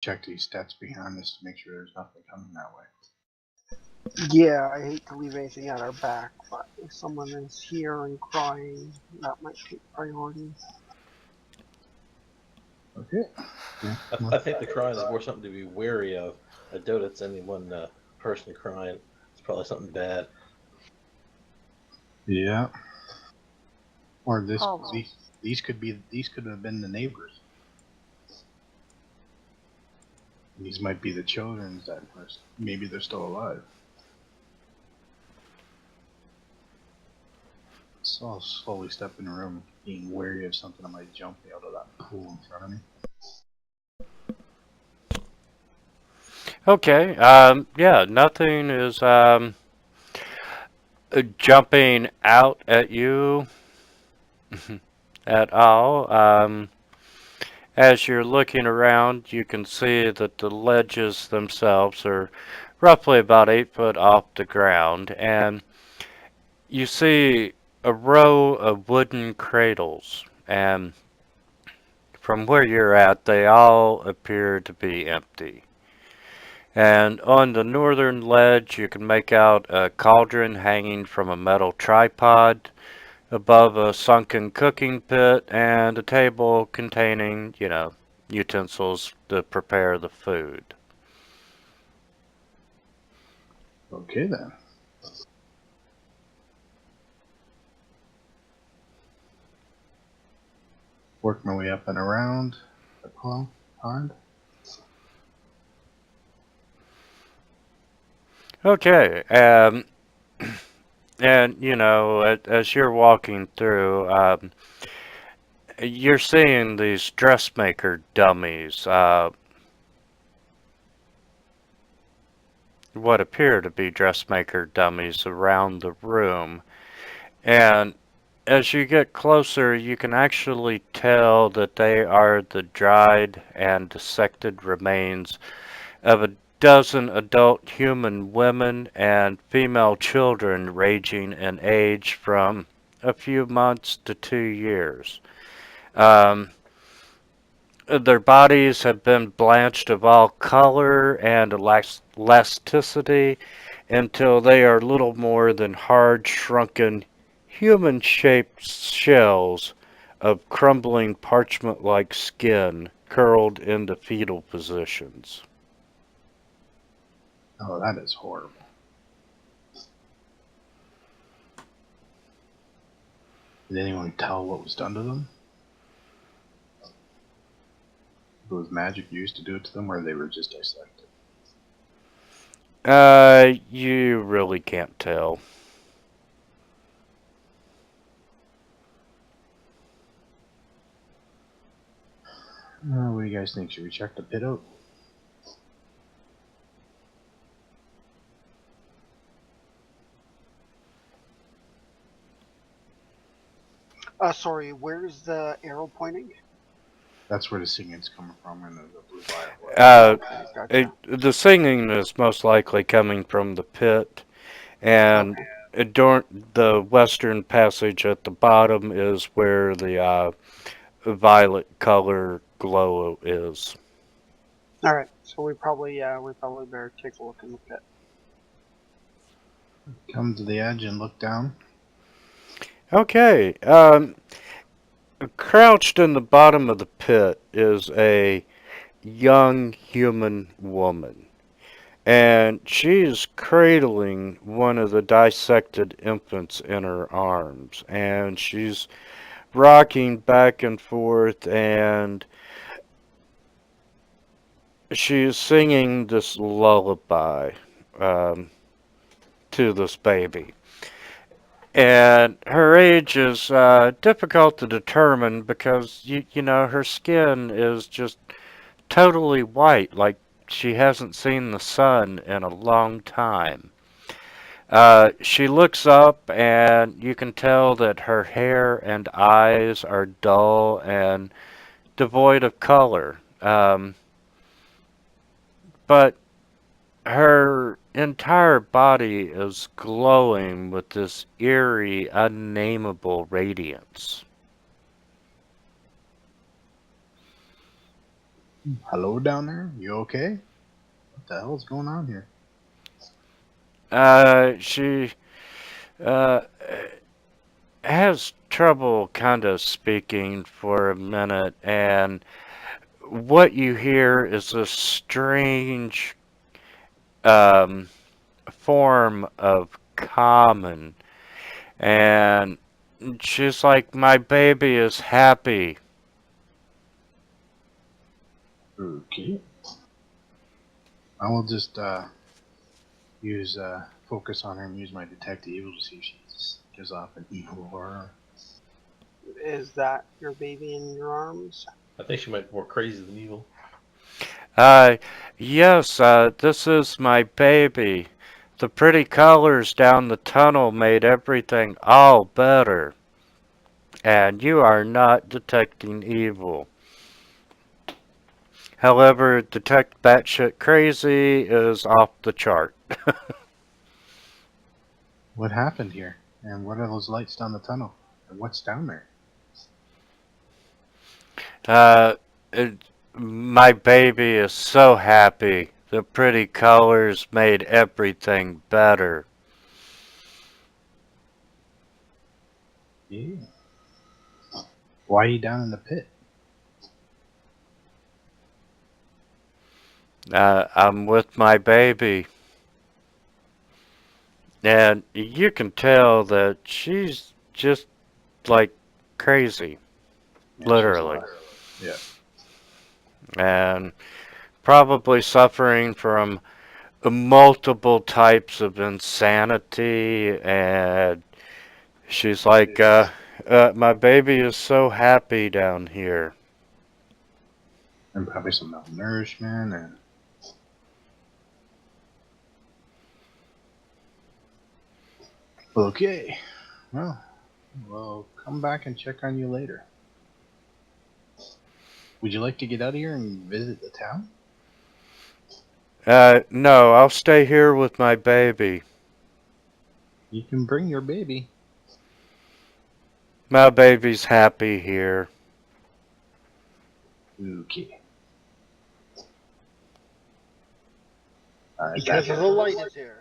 check these stats behind this to make sure there's nothing coming that way. Yeah, I hate to leave anything at our back, but if someone is here and crying, that might take priority. Okay. Yeah. I think the crying is more something to be wary of. I doubt it's any one person crying. It's probably something bad. Yeah. Or this Oh, these could have been the neighbors. These might be the children that maybe they're still alive. So I'll slowly step in the room, being wary of something that might jump me out of that pool in front of me. Okay. Yeah, nothing is jumping out at you at all. As you're looking around, you can see that the ledges themselves are roughly about 8 foot off the ground, and you see a row of wooden cradles, and from where you're at, they all appear to be empty. And on the northern ledge, you can make out a cauldron hanging from a metal tripod above a sunken cooking pit and a table containing, utensils to prepare the food. Okay then. Work my way up and around the pond. Okay, and as you're walking through, you're seeing these dressmaker dummies, what appear to be dressmaker dummies around the room. And as you get closer, you can actually tell that they are the dried and dissected remains of a dozen adult human women and female children ranging in age from a few months to 2 years. Um, their bodies have been blanched of all color and elasticity until they are little more than hard, shrunken, human-shaped shells of crumbling parchment-like skin curled into fetal positions. Oh, that is horrible. Did anyone tell what was done to them? Was magic used to do it to them, or they were just dissected? You really can't tell. What do you guys think? Should we check the pit out? sorry, where's the arrow pointing? That's where the singing's coming from, and the blue firefly. Okay, gotcha. The singing is most likely coming from the pit, and during the western passage at the bottom is where the violet color glow is. Alright, so we probably better take a look in the pit. Come to the edge and look down. Okay, crouched in the bottom of the pit is a young human woman, and she is cradling one of the dissected infants in her arms, and she's rocking back and forth, and she's singing this lullaby to this baby. And her age is difficult to determine because, her skin is just totally white, like she hasn't seen the sun in a long time. She looks up, and you can tell that her hair and eyes are dull and devoid of color. But her entire body is glowing with this eerie, unnameable radiance. Hello down there? You okay? What the hell's going on here? She uh, has trouble kind of speaking for a minute, and what you hear is a strange form of common. And she's like, my baby is happy. Okay. I will just use focus on her and use my detect evil to see if she just gives off an evil aura. Is that your baby in your arms? I think she might be more crazy than evil. Yes, this is my baby. The pretty colors down the tunnel made everything all better. And you are not detecting evil. However, detect batshit crazy is off the chart. What happened here? And what are those lights down the tunnel? And what's down there? Uh, my baby is so happy. The pretty colors made everything better. Yeah. Why are you down in the pit? I'm with my baby. And you can tell that she's just like crazy, Yeah, literally. Yeah. And probably suffering from multiple types of insanity. And she's like, my baby is so happy down here. And probably some malnourishment and okay. Well, we'll come back and check on you later. Would you like to get out of here and visit the town? No, I'll stay here with my baby. You can bring your baby. My baby's happy here. Okay. Because the light is here.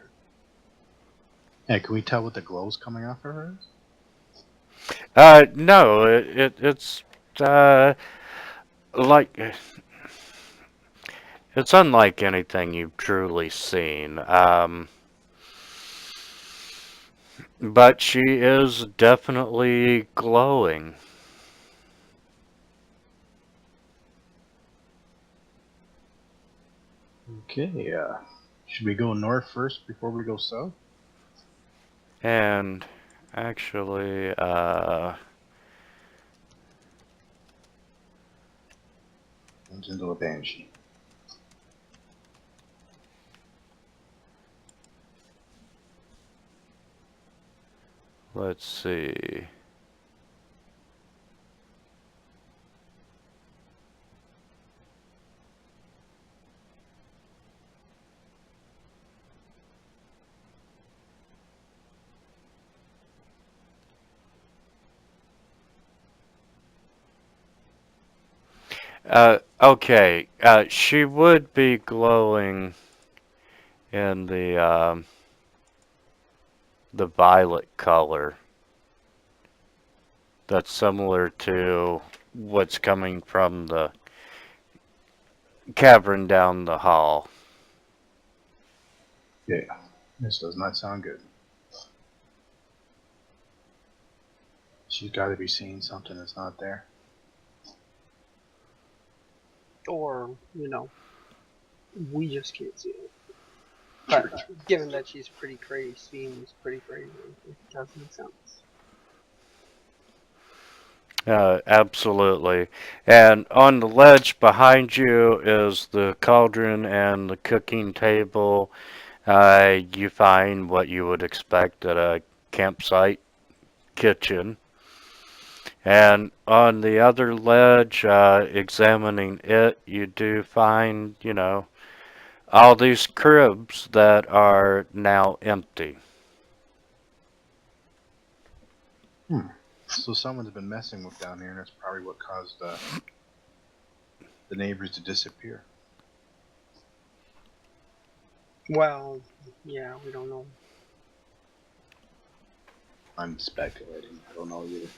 Yeah, can we tell what the glow's coming off of her? No, it's like it's unlike anything you've truly seen. But she is definitely glowing. Okay, should we go north first before we go south? And actually, Turns into a banshee. let's see. Okay, she would be glowing in the violet color. That's similar to what's coming from the cavern down the hall. Yeah, this does not sound good. She's got to be seeing something that's not there. Or, we just can't see it. But given that she's pretty crazy, seems pretty crazy, it does make sense. Absolutely. And on the ledge behind you is the cauldron and the cooking table. You find what you would expect at a campsite kitchen. And on the other ledge, examining it, you do find, all these cribs that are now empty. So someone's been messing with down here, and that's probably what caused the neighbors to disappear? Well, yeah, we don't know. I'm speculating. I don't know either.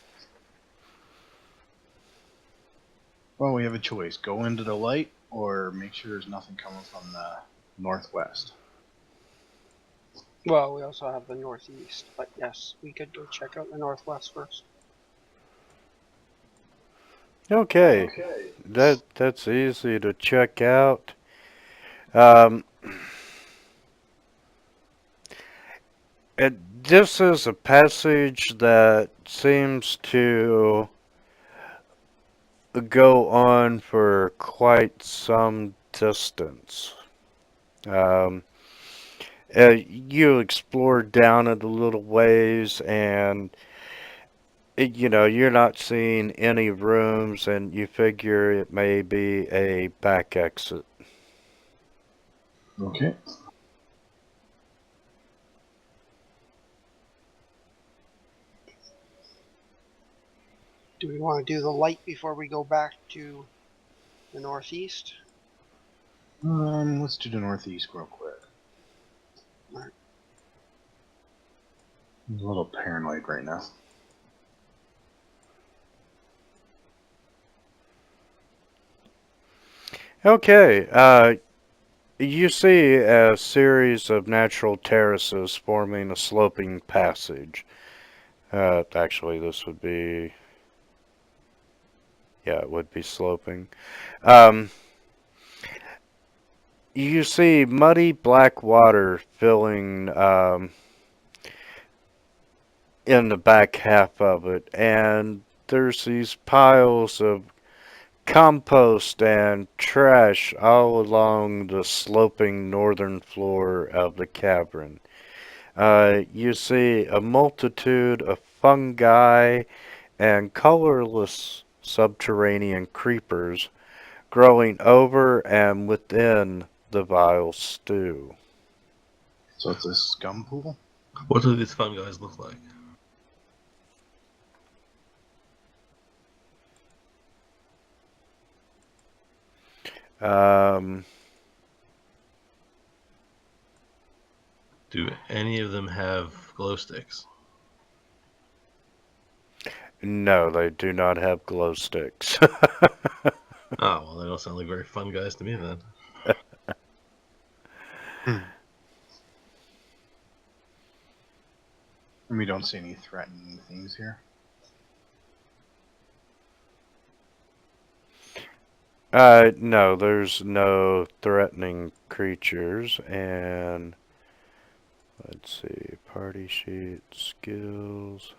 Well, we have a choice. Go into the light or make sure there's nothing coming from the northwest. Well, we also have the northeast, but yes, we could go check out the northwest first. Okay, that's easy to check out. Um, this is a passage that seems to go on for quite some distance. You explore down it a little ways, and you're not seeing any rooms, and you figure it may be a back exit. Okay. Do we want to do the light before we go back to the northeast? Let's do the northeast real quick. Alright. I'm a little paranoid right now. Okay, you see a series of natural terraces forming a sloping passage. Actually, this would be... Yeah, it would be sloping. You see muddy black water filling in the back half of it, and there's these piles of compost and trash all along the sloping northern floor of the cavern. You see a multitude of fungi and colorless subterranean creepers growing over and within the vile stew. So it's a scum pool? What do these fun guys look like? Do any of them have glow sticks? No, they do not have glow sticks. Oh, well, they don't sound like very fun guys to me then. And we don't see any threatening things here. No, there's no threatening creatures, and let's see, party sheet, skills.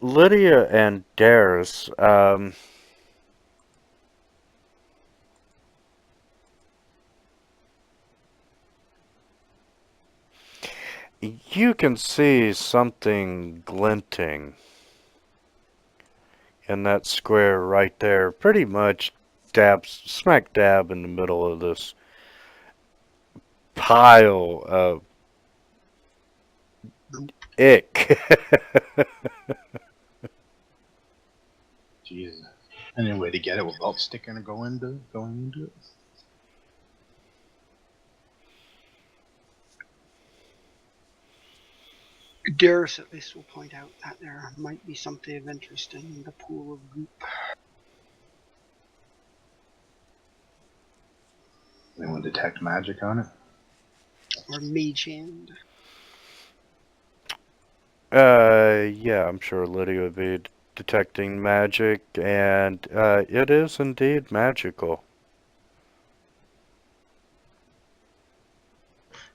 Lydia and Darius, you can see something glinting in that square right there, pretty much smack dab in the middle of this pile of ick. Jesus. Any way to get it without sticking or going into it? Darius at least will point out that there might be something of interest in the pool of goop. Anyone detect magic on it? Or mage hand. Yeah, I'm sure Lydia would be detecting magic, and it is indeed magical.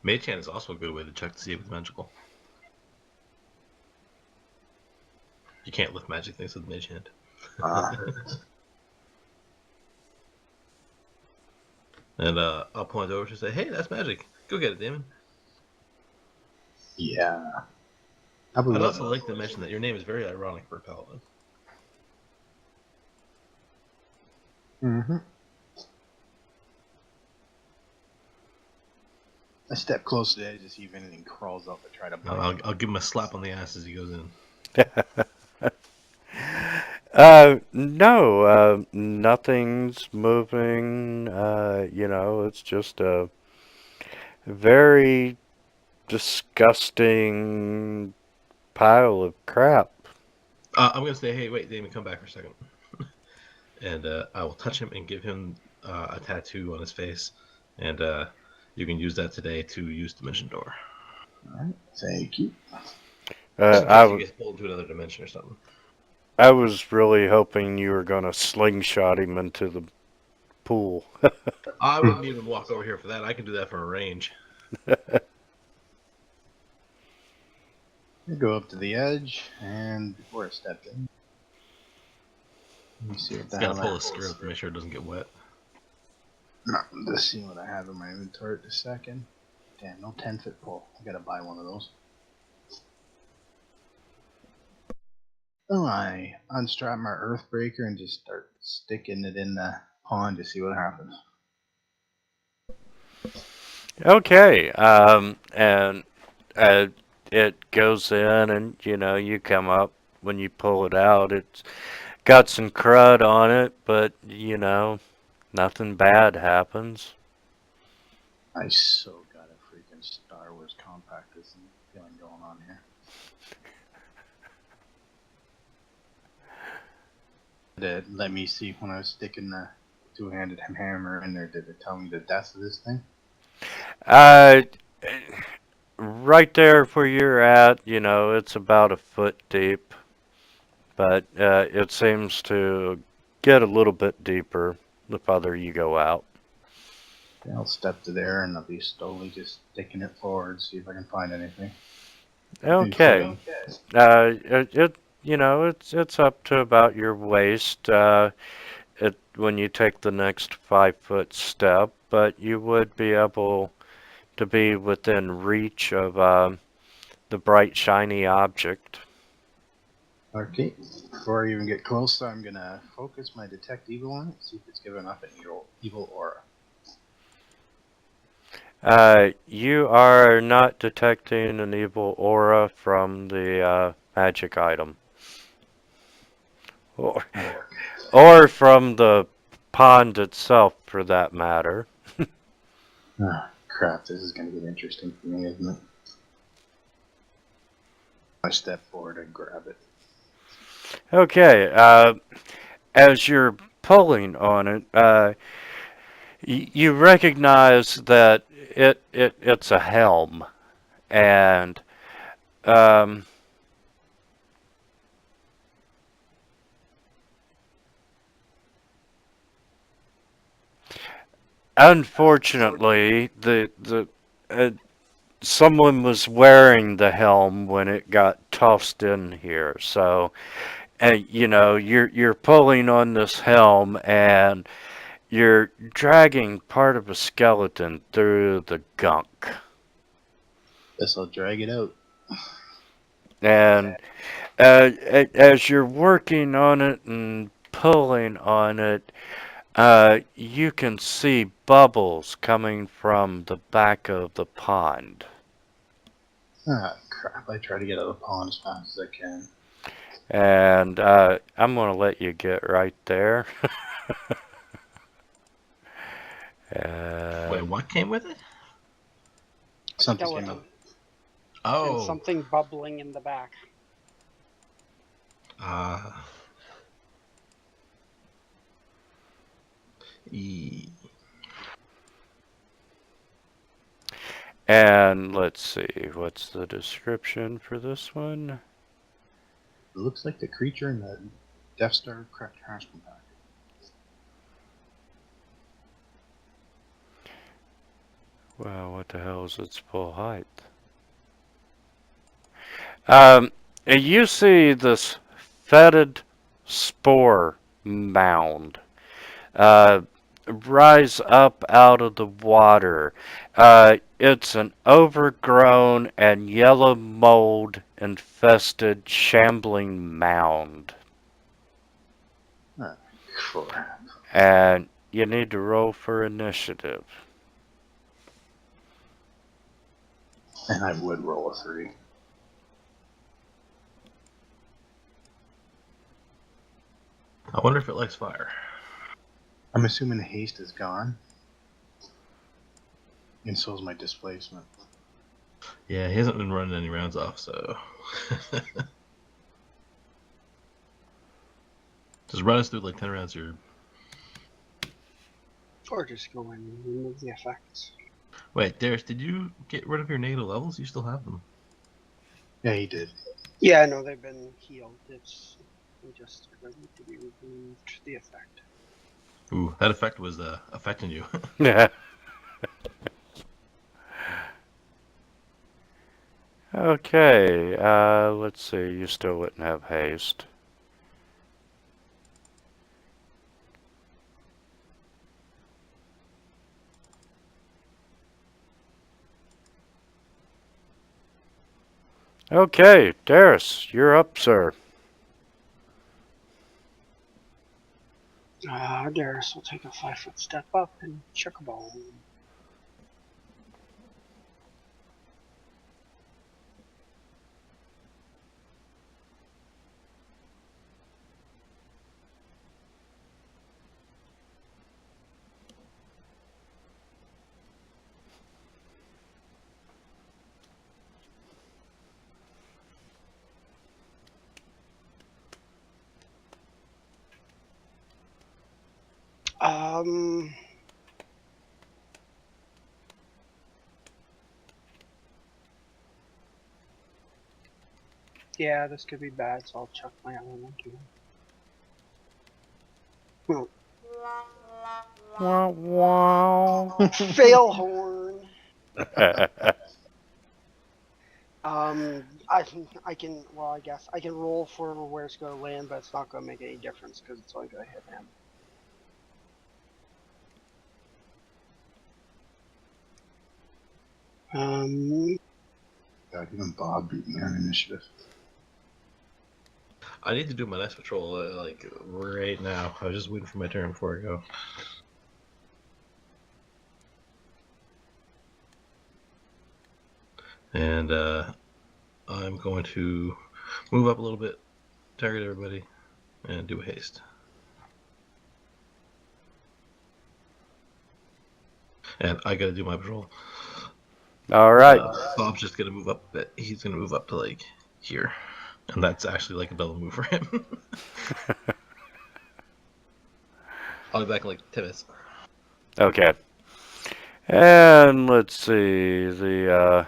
Mage hand is also a good way to check to see if it's magical. You can't lift magic things with mage hand. And I'll point over to say, "Hey, that's magic. Go get it, Damon." Yeah. I'd also like to mention that your name is very ironic for a paladin. Mm-hmm. I step close to the edge to see if anything crawls up and try to bite. I'll give him a slap on the ass as he goes in. No, nothing's moving. It's just a very disgusting pile of crap. I'm gonna say, hey, wait, Damon, come back for a second. And I will touch him and give him a tattoo on his face, and you can use that today to use Dimension Door. All right, thank you. Just in case you get pulled into another dimension or something. I was really hoping you were gonna slingshot him into the pool. I wouldn't even walk over here for that. I can do that from a range. I go up to the edge, and before I step in, let me see what the Gotta hell pull I his skirt up to make sure it doesn't get wet. No, just see what I have in my inventory in a second. Damn, no 10-foot pole. I gotta buy one of those. Oh, I unstrap my earthbreaker and just start sticking it in the pond to see what happens. Okay, and it goes in, and you come up. When you pull it out, it's got some crud on it, but nothing bad happens. I so got a freaking Star Wars compact feeling going on here. Did it let me see when I was sticking the two-handed hammer in there? Did it tell me the depth of this thing? Right there where you're at, it's about a foot deep, but it seems to get a little bit deeper the farther you go out. Okay, I'll step to there and I'll be slowly just sticking it forward, see if I can find anything. Okay. It's up to about your waist. When you take the next 5-foot step, but you would be able to be within reach of the bright shiny object. Okay, before I even get close, I'm gonna focus my detect evil on it, see if it's giving off an evil aura. You are not detecting an evil aura from the magic item. Or from the pond itself, for that matter. Ah, crap, this is gonna get interesting for me, isn't it? I step forward and grab it. Okay, as you're pulling on it, you recognize that it's a helm, and unfortunately, someone was wearing the helm when it got tossed in here. So, you're pulling on this helm, and you're dragging part of a skeleton through the gunk. Guess I'll drag it out. And as you're working on it and pulling on it, you can see bubbles coming from the back of the pond. Ah, crap, I try to get out of the pond as fast as I can. And I'm going to let you get right there. Wait, what came with it? Something came Skeleton. up. Oh. And something bubbling in the back. And let's see, what's the description for this one? It looks like the creature in the Death Star trash compactor. Well, what the hell is its full height? You see this fetid spore mound rise up out of the water. It's an overgrown and yellow mold infested shambling mound. Ah, crap. And you need to roll for initiative. And I would roll a 3. I wonder if it likes fire. I'm assuming the haste is gone. And so is my displacement. Yeah, he hasn't been running any rounds off, so. Just run us through like 10 rounds here. Or just go and remove the effects. Wait, Darius, did you get rid of your negative levels? You still have them. Yeah, he did. Yeah, no, they've been healed. It's just ready to be removed. The effect. Ooh, that effect was affecting you. Yeah. Okay, let's see, you still wouldn't have haste. Okay, Darius, you're up, sir. Darius will take a 5-foot step up and check a ball. Yeah, this could be bad, so I'll chuck my element again. Wow, wow. Fail horn. I can. Well, I guess I can roll for where it's gonna land, but it's not gonna make any difference because it's only gonna hit him. God, even Bob beat me on initiative. I need to do my next patrol like right now. I was just waiting for my turn before I go. And I'm going to move up a little bit, target everybody, and do a haste. And I gotta do my patrol. All right. Bob's just gonna move up a bit. He's gonna move up to like here. And that's actually like a double move for him. I'll be back in like 10 minutes. Okay. And let's see, the,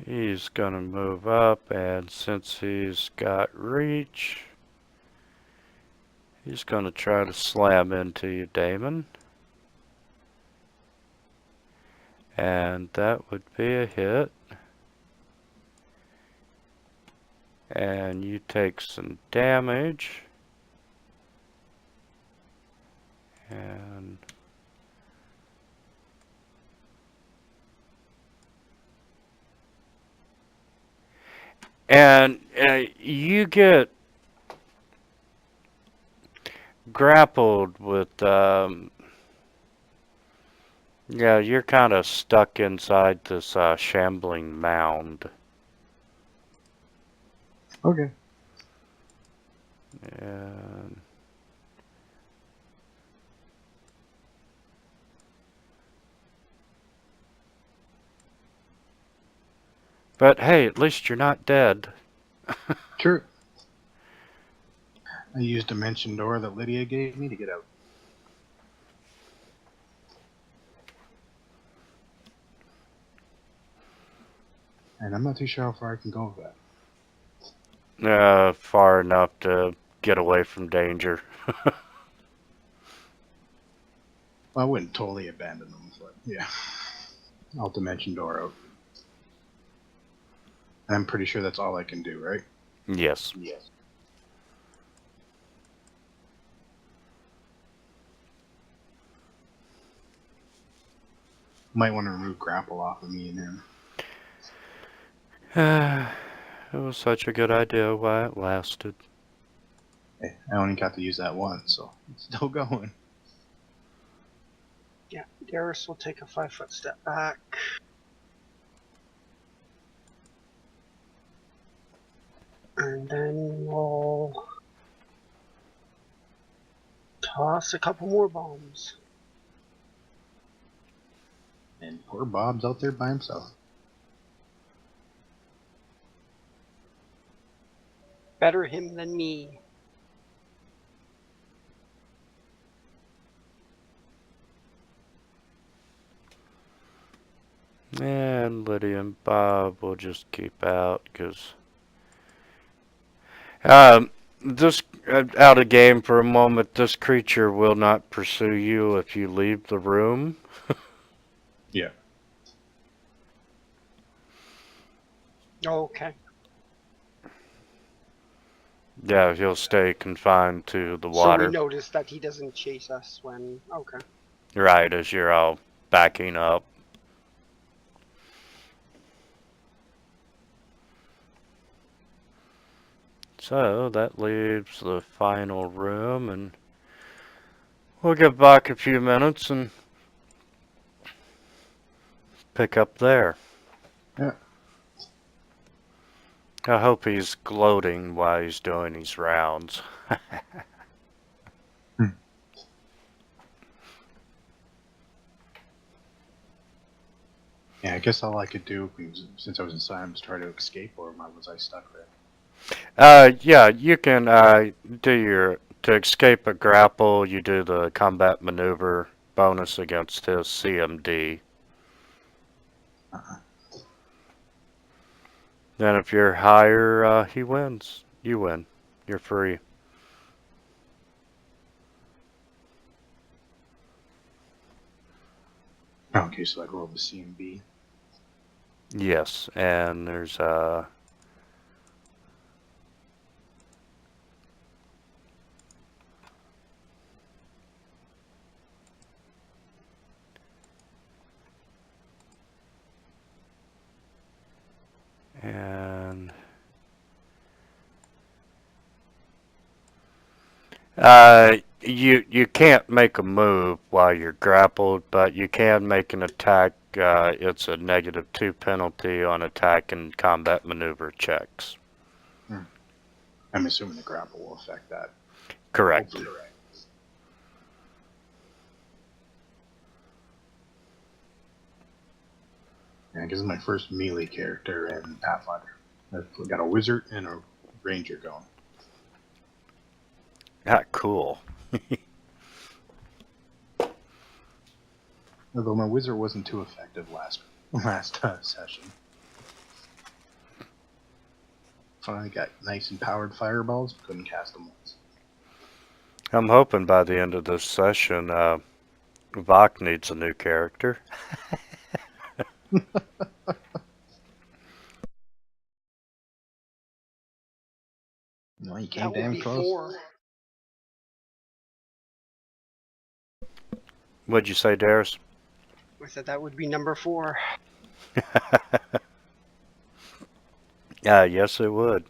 he's gonna move up, and since he's got reach, he's gonna try to slam into you, Damon. And that would be a hit. And you take some damage. And you get grappled with, yeah, you're kind of stuck inside this shambling mound. Okay. And but hey, at least you're not dead. True. I used Dimension Door that Lydia gave me to get out. And I'm not too sure how far I can go with that. Far enough to get away from danger. Well, I wouldn't totally abandon them, but yeah. I'll Dimension Door out. I'm pretty sure that's all I can do, right? Yes. Yes. Might want to remove grapple off of me and him. It was such a good idea while it lasted. Hey, I only got to use that once, so it's still going. Yeah, Darius will take a 5-foot step back. And then we'll toss a couple more bombs. And poor Bob's out there by himself. Better him than me. And Lydia and Bob will just keep out because this out of game for a moment. This creature will not pursue you if you leave the room. Yeah. Okay. Yeah, he'll stay confined to the So we water. notice that he doesn't chase us when... Okay. Right, as you're all backing up. So that leaves the final room, and we'll get back a few minutes and pick up there. Yeah. I hope he's gloating while he's doing these rounds. Yeah, I guess all I could do, since I was inside, was try to escape, or was I stuck there? Yeah, you can to escape a grapple, you do the combat maneuver bonus against his CMD. Then if you're higher, he wins. You win. You're free. Okay, so I rolled the C and B. Yes, and there's and you can't make a move while you're grappled, but you can make an attack. It's a -2 penalty on attack and combat maneuver checks. I'm assuming the grapple will affect that. Correct. Hopefully. Yeah, because it's my first melee character in Pathfinder. I've got a wizard and a ranger going. Ah, cool. Although my wizard wasn't too effective last session. Finally got nice and powered fireballs, couldn't cast them once. I'm hoping by the end of this session, Vok needs a new character. No, you That came would damn be close. 4. What'd you say, Darius? I said that would be number 4. Yes, it would.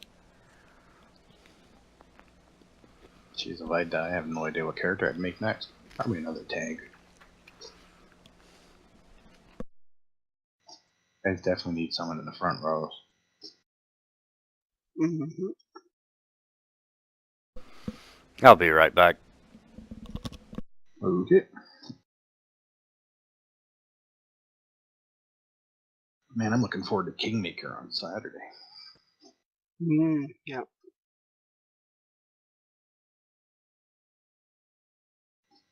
Jeez, if I die, I have no idea what character I'd make next. Probably another tank. I definitely need someone in the front rows. Mm-hmm. I'll be right back. Okay. Man, I'm looking forward to Kingmaker on Saturday. Yeah.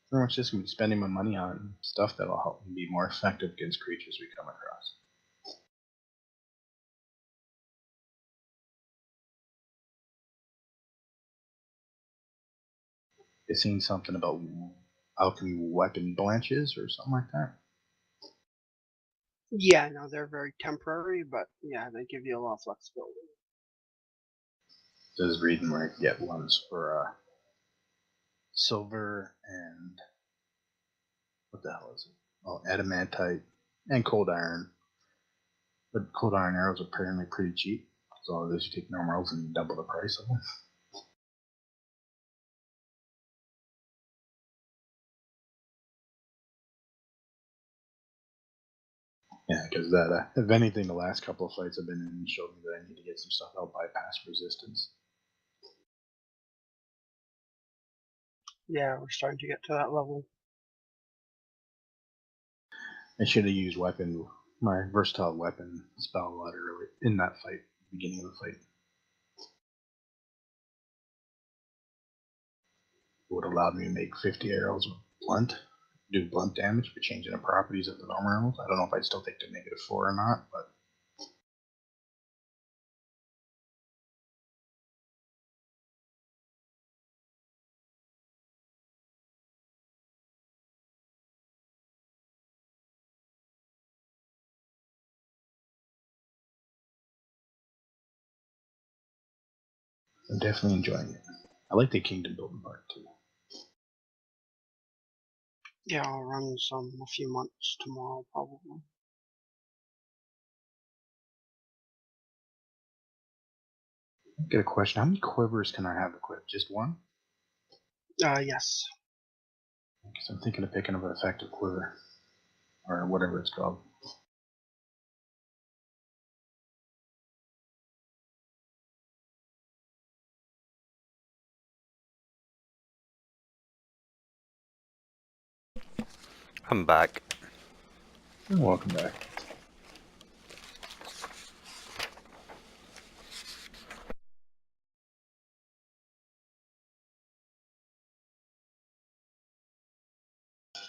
Pretty much just going to be spending my money on stuff that'll help me be more effective against creatures we come across. You seen something about alchemy weapon blanches or something like that? Yeah, no, they're very temporary, but yeah, they give you a lot of flexibility. Just reading where I can get ones for silver and what the hell is it? Oh, adamantite and cold iron. But cold iron arrows are apparently pretty cheap. So this you take normal arrows and double the price of them. Yeah, because that, if anything, the last couple of fights I've been in showed me that I need to get some stuff out bypass resistance. Yeah, we're starting to get to that level. I should have used my versatile weapon spell a lot earlier in that fight, beginning of the fight. It would have allowed me to make 50 arrows with blunt, do blunt damage, but changing the properties of the normal arrows. I don't know if I'd still take the -4 or not, but I'm definitely enjoying it. I like the kingdom building part too. Yeah, I'll run some a few months tomorrow probably. Get a question. How many quivers can I have equipped? Just one? Yes. Because I'm thinking of picking up an effective quiver. Or whatever it's called. I'm back. Welcome back.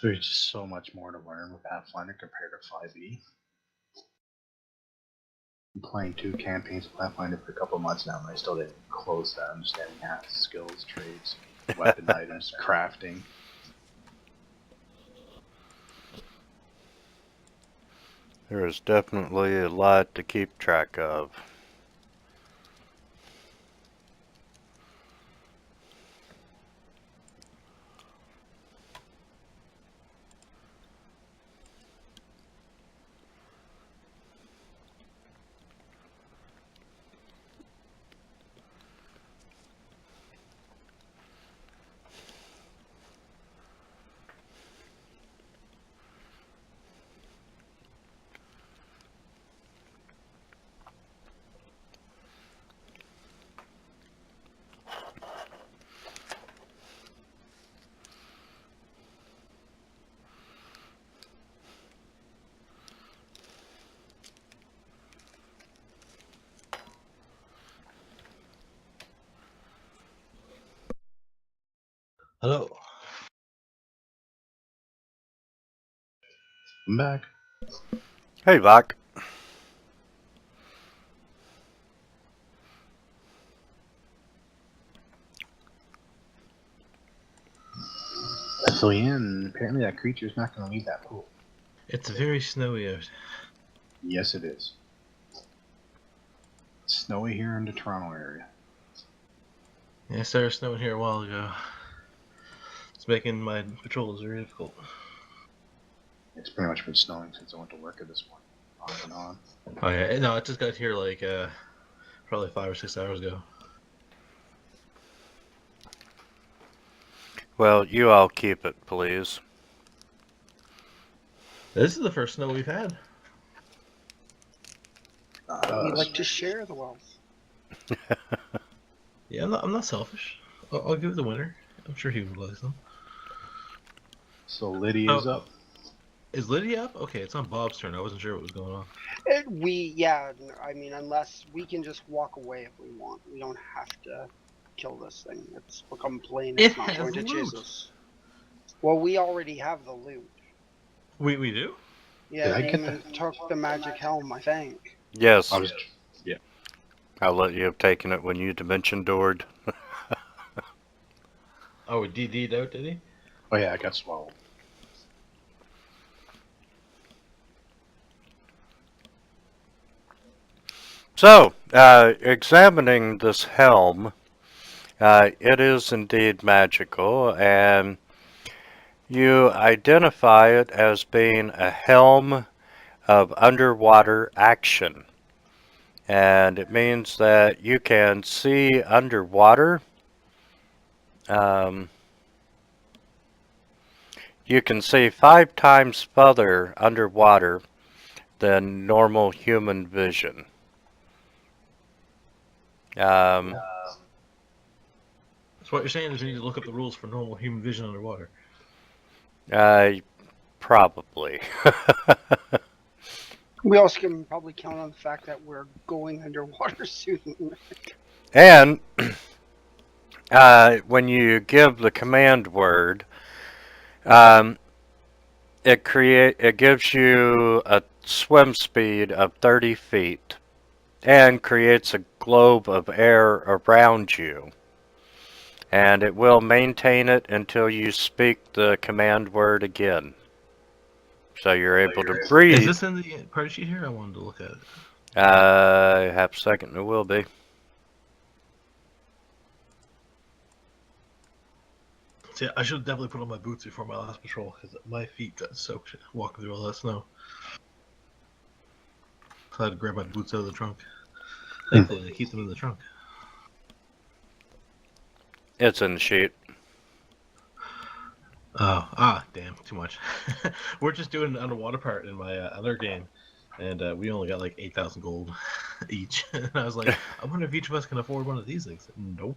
There's just so much more to learn with Pathfinder compared to 5e. I'm playing 2 campaigns of Pathfinder for a couple months now, and I still didn't close that understanding half the skills, trades, weapon items, crafting. There is definitely a lot to keep track of. Hello. I'm back. Hey, Bach. So yeah, apparently that creature's not going to leave that pool. It's very snowy out. Yes, it is. It's snowy here in the Toronto area. Yeah, it started snowing here a while ago. It's making my patrols very difficult. It's pretty much been snowing since I went to work this morning, off and on. Oh yeah, no, it just got here like probably 5 or 6 hours ago. Well, you all keep it, please. This is the first snow we've had. We like to share the wealth. Yeah, I'm not selfish. I'll give it the winner. I'm sure he would like them. So Lydia's up. Is Lydia up? Okay, it's on Bob's turn. I wasn't sure what was going on. I mean, unless we can just walk away if we want. We don't have to kill this thing. It's become plain it's It not has going to chase loot. us. Well, we already have the loot. We do? Yeah, Did I get Damon took the magic helm, I think. Yes, Yeah. I'll let you have taken it when you dimension doored. Oh, he DD'd out, did he? Oh yeah, I got swallowed. So, examining this helm, it is indeed magical, and you identify it as being a helm of underwater action. And it means that you can see underwater. You can see 5 times further underwater than normal human vision. So what you're saying is we need to look up the rules for normal human vision underwater. Probably. We also can probably count on the fact that we're going underwater soon. And when you give the command word, it gives you a swim speed of 30 feet and creates a globe of air around you. And it will maintain it until you speak the command word again. So you're able to breathe. Is this in the party sheet here? I wanted to look at it. Half a second, it will be. See, I should definitely put on my boots before my last patrol because my feet got soaked walking through all that snow. So I had to grab my boots out of the trunk. Thankfully, they keep them in the trunk. It's in the sheet. Oh, damn, too much. We're just doing an underwater part in my other game, and we only got like 8,000 gold each. And I was like, I wonder if each of us can afford one of these things. Nope.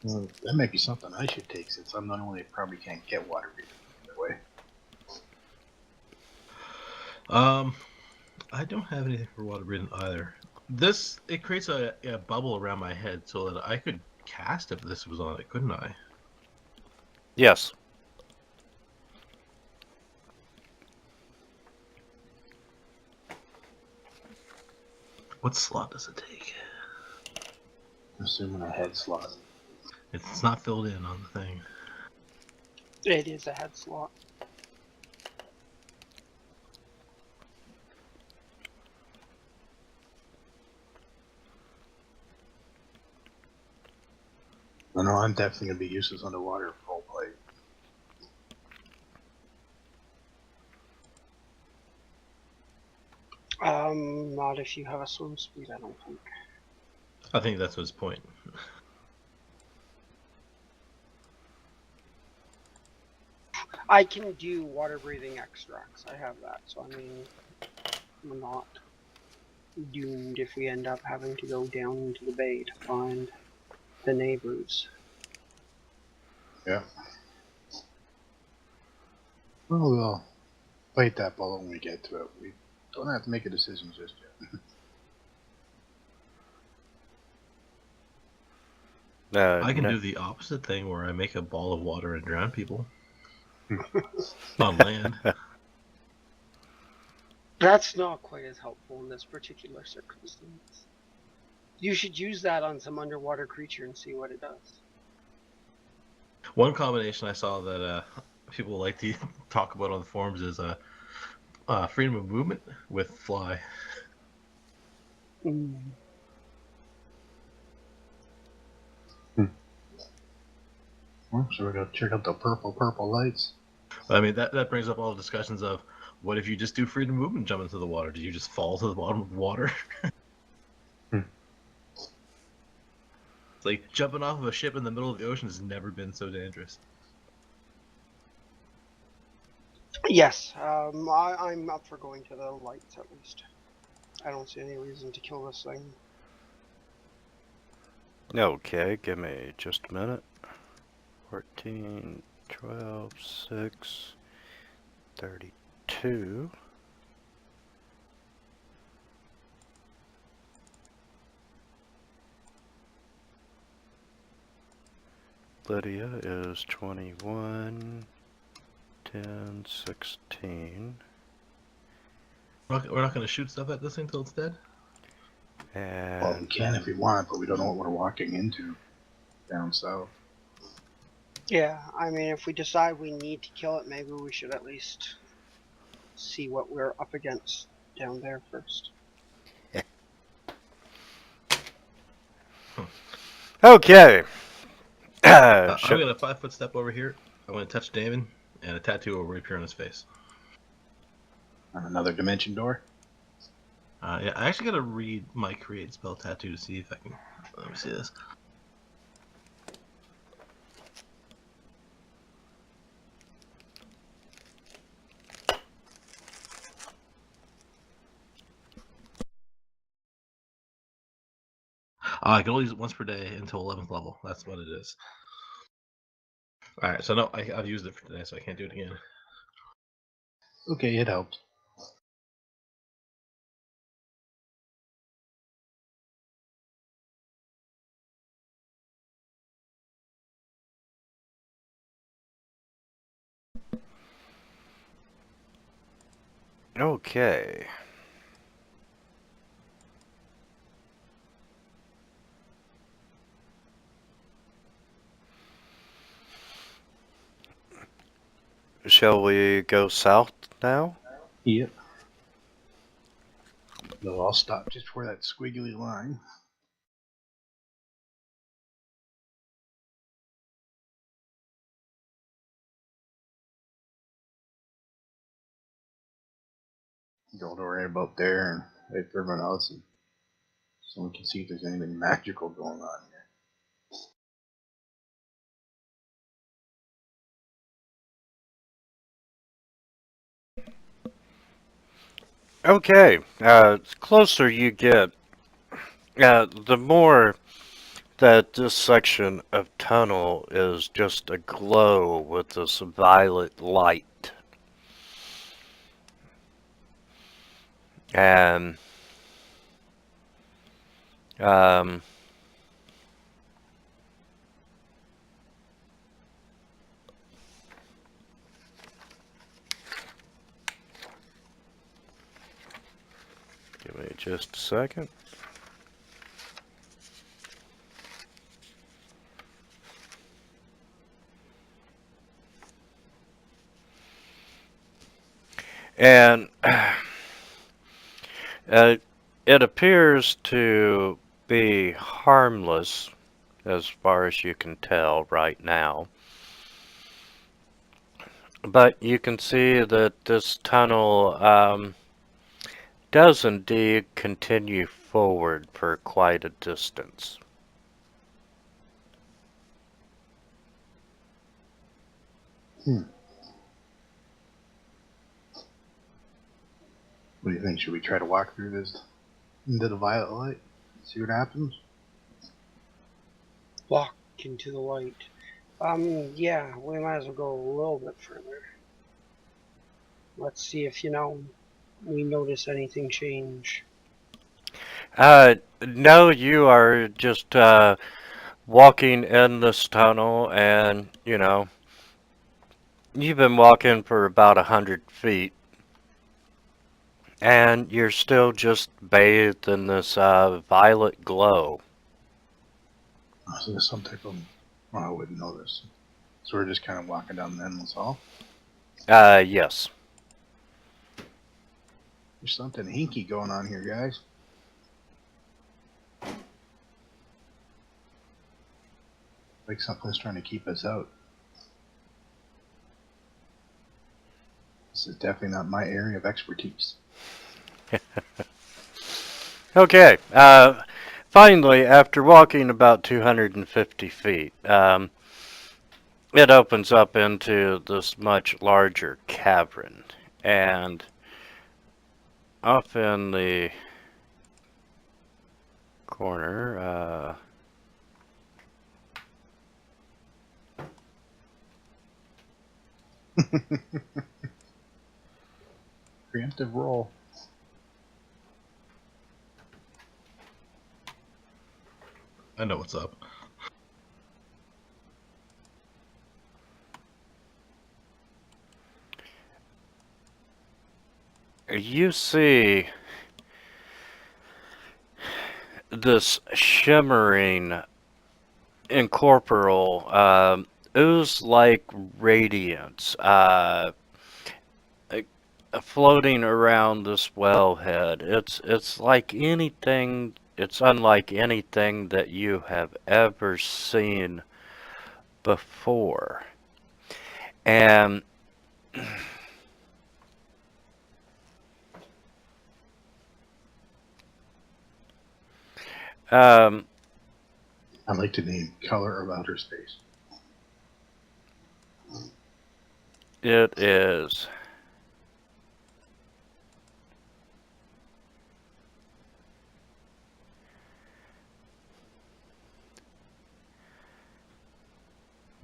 Well, that might be something I should take since I'm not only probably can't get water breathing that way. I don't have anything for water breathing either. It creates a bubble around my head so that I could cast if this was on it, couldn't I? Yes. What slot does it take? I'm assuming a head slot. It's not filled in on the thing. It is a head slot. No, I'm definitely gonna be useless underwater full play. Not if you have a swim speed, I don't think. I think that's his point. I can do water breathing extracts. I have that, so I mean, we're not doomed if we end up having to go down into the bay to find the neighbors. Yeah. Well, we'll bite that bullet when we get to it. We don't have to make a decision just yet. I can do the opposite thing where I make a ball of water and drown people. On land. That's not quite as helpful in this particular circumstance. You should use that on some underwater creature and see what it does. One combination I saw that people like to talk about on the forums is freedom of movement with fly. Mm. Well, so we gotta check out the purple lights. I mean, that brings up all the discussions of what if you just do freedom of movement and jump into the water? Do you just fall to the bottom of the water? It's like jumping off of a ship in the middle of the ocean has never been so dangerous. Yes, I'm up for going to the lights at least. I don't see any reason to kill this thing. Okay, give me just a minute. 14, 12, 6, 32. Lydia is 21, 10, 16. We're not going to shoot stuff at this thing till it's dead? And Well, we can if we want, but we don't know what we're walking into down south. Yeah, I mean, if we decide we need to kill it, maybe we should at least see what we're up against down there first. okay. I'm going to 5-foot step over here. I'm going to touch Damon, and a tattoo will reappear on his face. Another dimension door. Yeah, I actually got to read my create spell tattoo to see if I can. Let me see this. I can only use it once per day until 11th level. That's what it is. All right, so no, I've used it for today, so I can't do it again. Okay, it helped. Okay. Shall we go south now? Yep. They'll all stop just before that squiggly line. Don't worry about there and wait for everyone else, and so we can see if there's anything magical going on here. Okay. The closer you get, the more that this section of tunnel is just aglow with this violet light. And give me just a second. And it appears to be harmless as far as you can tell right now. But you can see that this tunnel does indeed continue forward for quite a distance. What do you think? Should we try to walk through this into the violet light? See what happens? Walk into the light. Yeah, we might as well go a little bit further. Let's see if, we notice anything change. No, you are just walking in this tunnel, and you've been walking for about 100 feet, and you're still just bathed in this violet glow. So there's some type of... Well, I wouldn't know this. So we're just kind of walking down the endless hall. Yes. There's something hinky going on here, guys. Like something's trying to keep us out. This is definitely not my area of expertise. Okay. Finally, after walking about 250 feet, it opens up into this much larger cavern, and off in the corner, Preemptive roll. I know what's up. you see this shimmering incorporeal ooze-like radiance floating around this wellhead. It's like anything. It's unlike anything that you have ever seen before. And I'd like to name color of outer space. it is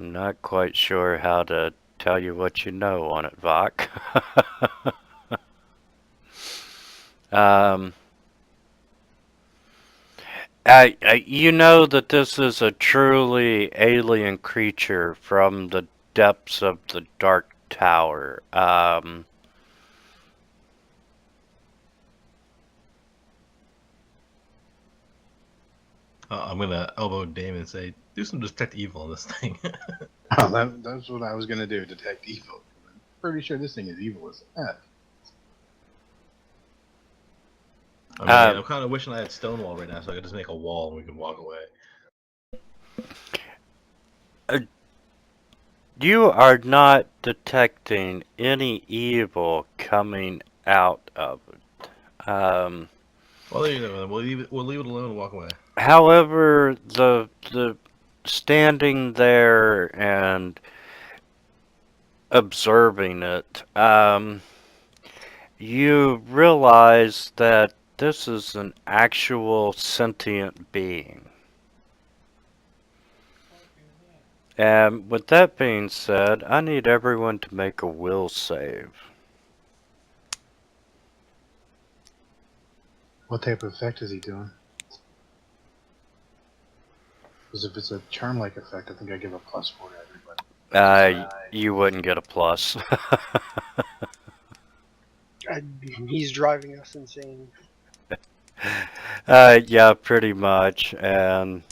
I'm not quite sure how to tell you what you know on it, Vok. um, you know that this is a truly alien creature from the depths of the Dark Tower. I'm gonna elbow Damon and say, do some detect evil on this thing. Oh, that's what I was gonna do. Detect evil. I'm pretty sure this thing is evil as F. I mean, I'm kind of wishing I had Stonewall right now, so I could just make a wall and we can walk away. You are not detecting any evil coming out of it. Well, there you go. We'll leave it alone and walk away. However, the standing there and observing it, you realize that this is an actual sentient being. And with that being said, I need everyone to make a will save. What type of effect is he doing? Because if it's a charm-like effect, I think I give a +4 to everybody. You wouldn't get a plus. He's driving us insane. Yeah, pretty much. And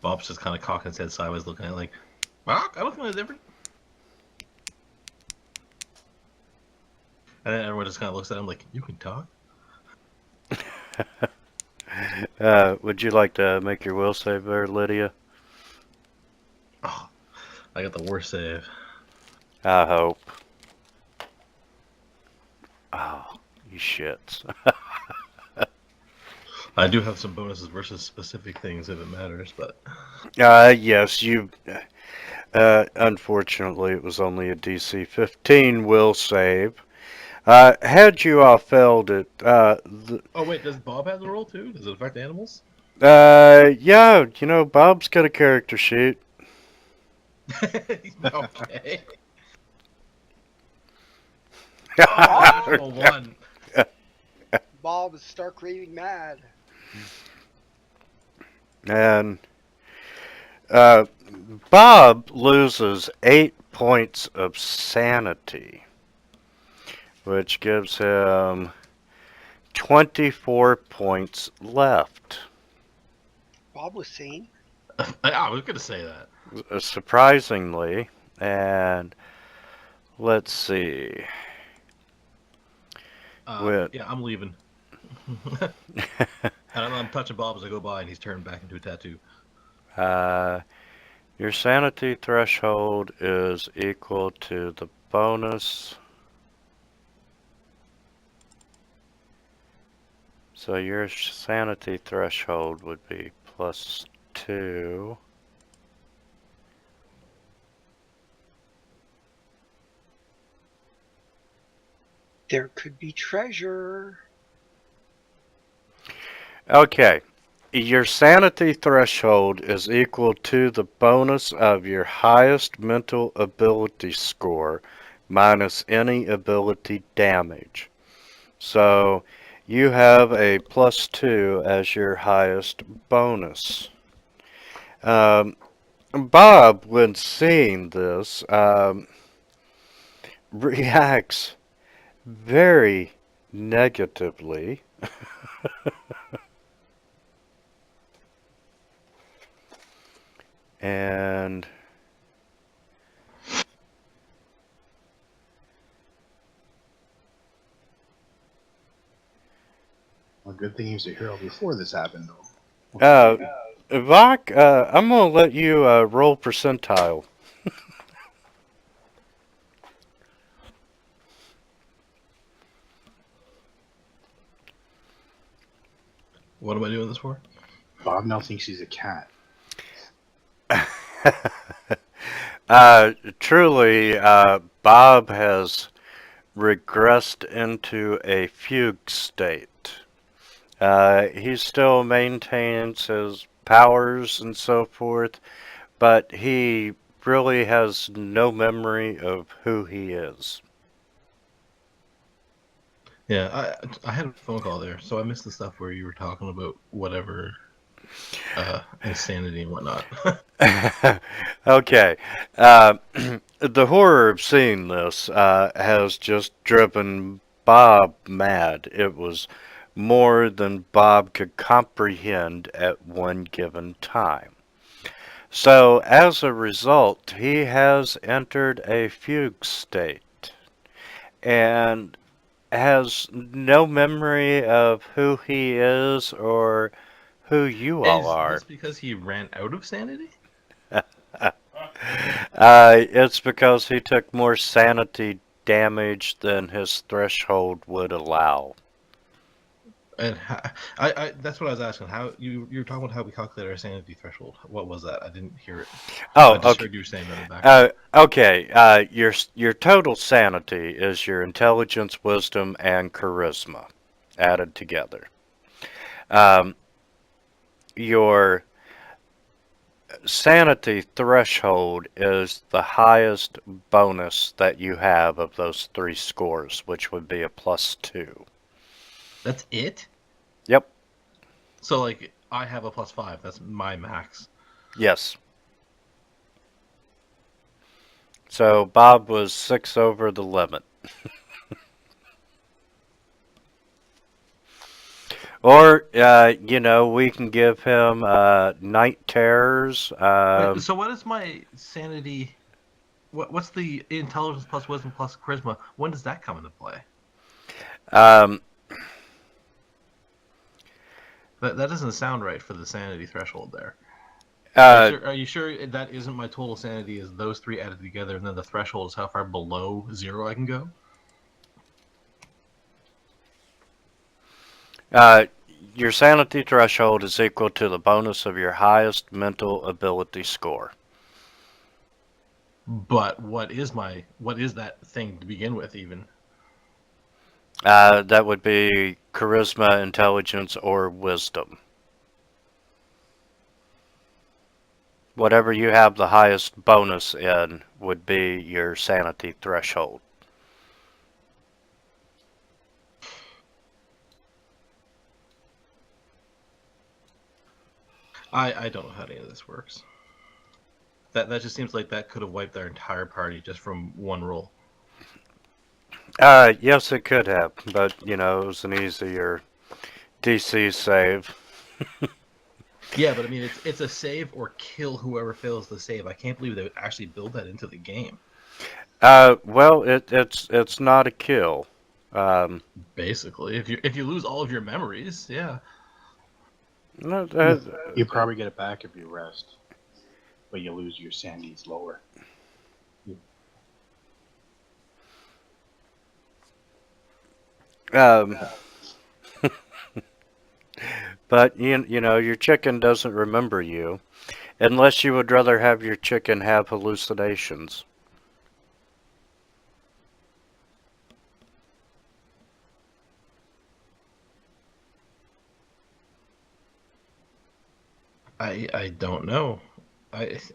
Bob's just kind of cocking his head sideways, looking at it like, "Well, I look kind of different." And then everyone just kind of looks at him like, "You can talk." would you like to make your will save there, Lydia? Oh, I got the worst save. I hope. Oh, you shits. I do have some bonuses versus specific things if it matters, but Yes, you. Unfortunately, it was only a DC 15 will save. Had you all failed it, oh wait, does Bob have the roll too? Does it affect animals? yeah, you know, Bob's got a character sheet. Okay. Bob, One. Bob is stark raving mad. And Bob loses 8 points of sanity, which gives him 24 points left. Bob was sane. I was gonna say that. Surprisingly, and let's see. Yeah, I'm leaving. And I'm touching Bob as I go by, and he's turned back into a tattoo. Your sanity threshold is equal to the bonus. So your sanity threshold would be +2. There could be treasure. Okay. Your sanity threshold is equal to the bonus of your highest mental ability score minus any ability damage. So you have a +2 as your highest bonus. Bob, when seeing this, reacts very negatively. And Well, good thing he was a hero before this happened, though. Vok, I'm gonna let you roll percentile. What am I doing this for? Bob now thinks he's a cat. Truly, Bob has regressed into a fugue state. He still maintains his powers and so forth, but he really has no memory of who he is. Yeah, I had a phone call there, so I missed the stuff where you were talking about whatever insanity and whatnot. Okay. The horror of seeing this has just driven Bob mad. It was more than Bob could comprehend at one given time. So, as a result, he has entered a fugue state and has no memory of who he is or who you all Is are. this because he ran out of sanity? It's because he took more sanity damage than his threshold would allow. And that's what I was asking. How you were talking about how we calculate our sanity threshold. What was that? I didn't hear it. I Oh, just okay. heard you saying that in the background. Okay. Your total sanity is your intelligence, wisdom, and charisma added together. Your sanity threshold is the highest bonus that you have of those three scores, which would be a +2. That's it? Yep. So like I have a +5. That's my max. Yes. So Bob was 6 over the limit. Or, we can give him night terrors. Wait, so what is my sanity? What's the intelligence plus wisdom plus charisma? When does that come into play? Um, That doesn't sound right for the sanity threshold there. uh, Are you sure that isn't my total sanity? Is those three added together, and then the threshold is how far below 0 I can go? your sanity threshold is equal to the bonus of your highest mental ability score. But what is that thing to begin with? Even That would be charisma, intelligence, or wisdom. Whatever you have the highest bonus in would be your sanity threshold. I don't know how any of this works. That just seems like that could have wiped our entire party just from one roll. Yes, it could have, but it was an easier DC save. Yeah, but I mean, it's a save or kill whoever fails the save. I can't believe they would actually build that into the game. Well, it's not a kill. Basically, if you lose all of your memories, yeah. No, You probably get it back if you rest, but you lose your sanity's lower. but your chicken doesn't remember you, unless you would rather have your chicken have hallucinations. I don't know.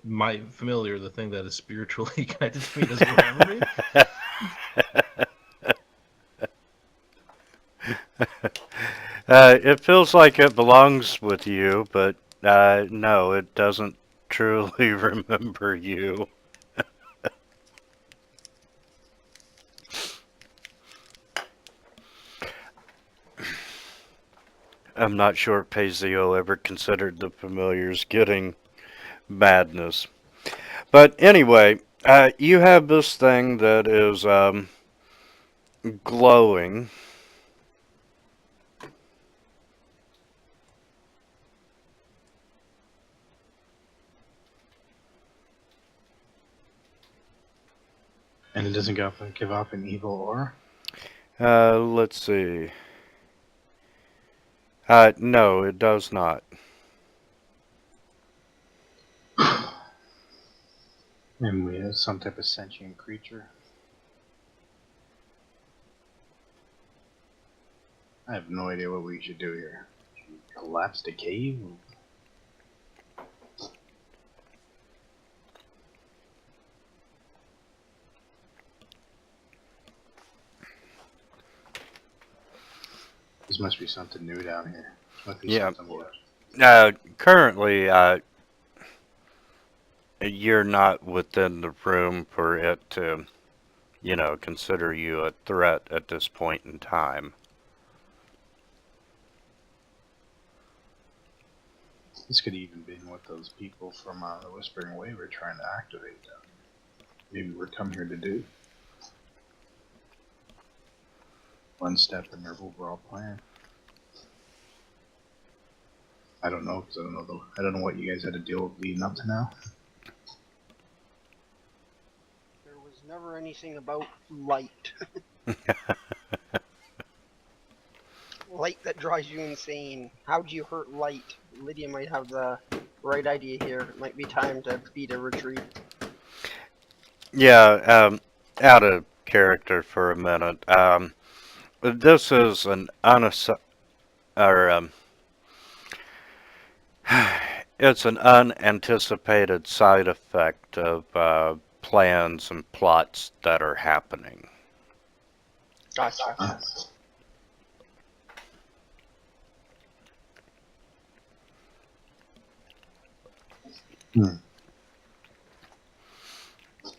My familiar, the thing that is spiritually connected to me, doesn't remember me. It feels like it belongs with you, but no, it doesn't truly remember you. I'm not sure Pazio ever considered the familiars getting madness. But anyway, you have this thing that is glowing. And it doesn't give off an evil aura? Let's see. No, it does not. And we have some type of sentient creature. I have no idea what we should do here. Should we collapse the cave? must be something new down here. Must be Yeah. something more. Currently, you're not within the room for it to, consider you a threat at this point in time. This could even been what those people from the Whispering Way were trying to activate down here. Maybe we're come here to do. One step in their overall plan. I don't know, because I don't know what you guys had to deal with leading up to now. There was never anything about light. Light that drives you insane. How do you hurt light? Lydia might have the right idea here. It might be time to beat a retreat. Yeah, out of character for a minute. This is an it's an unanticipated side effect of plans and plots that are happening. Gotcha.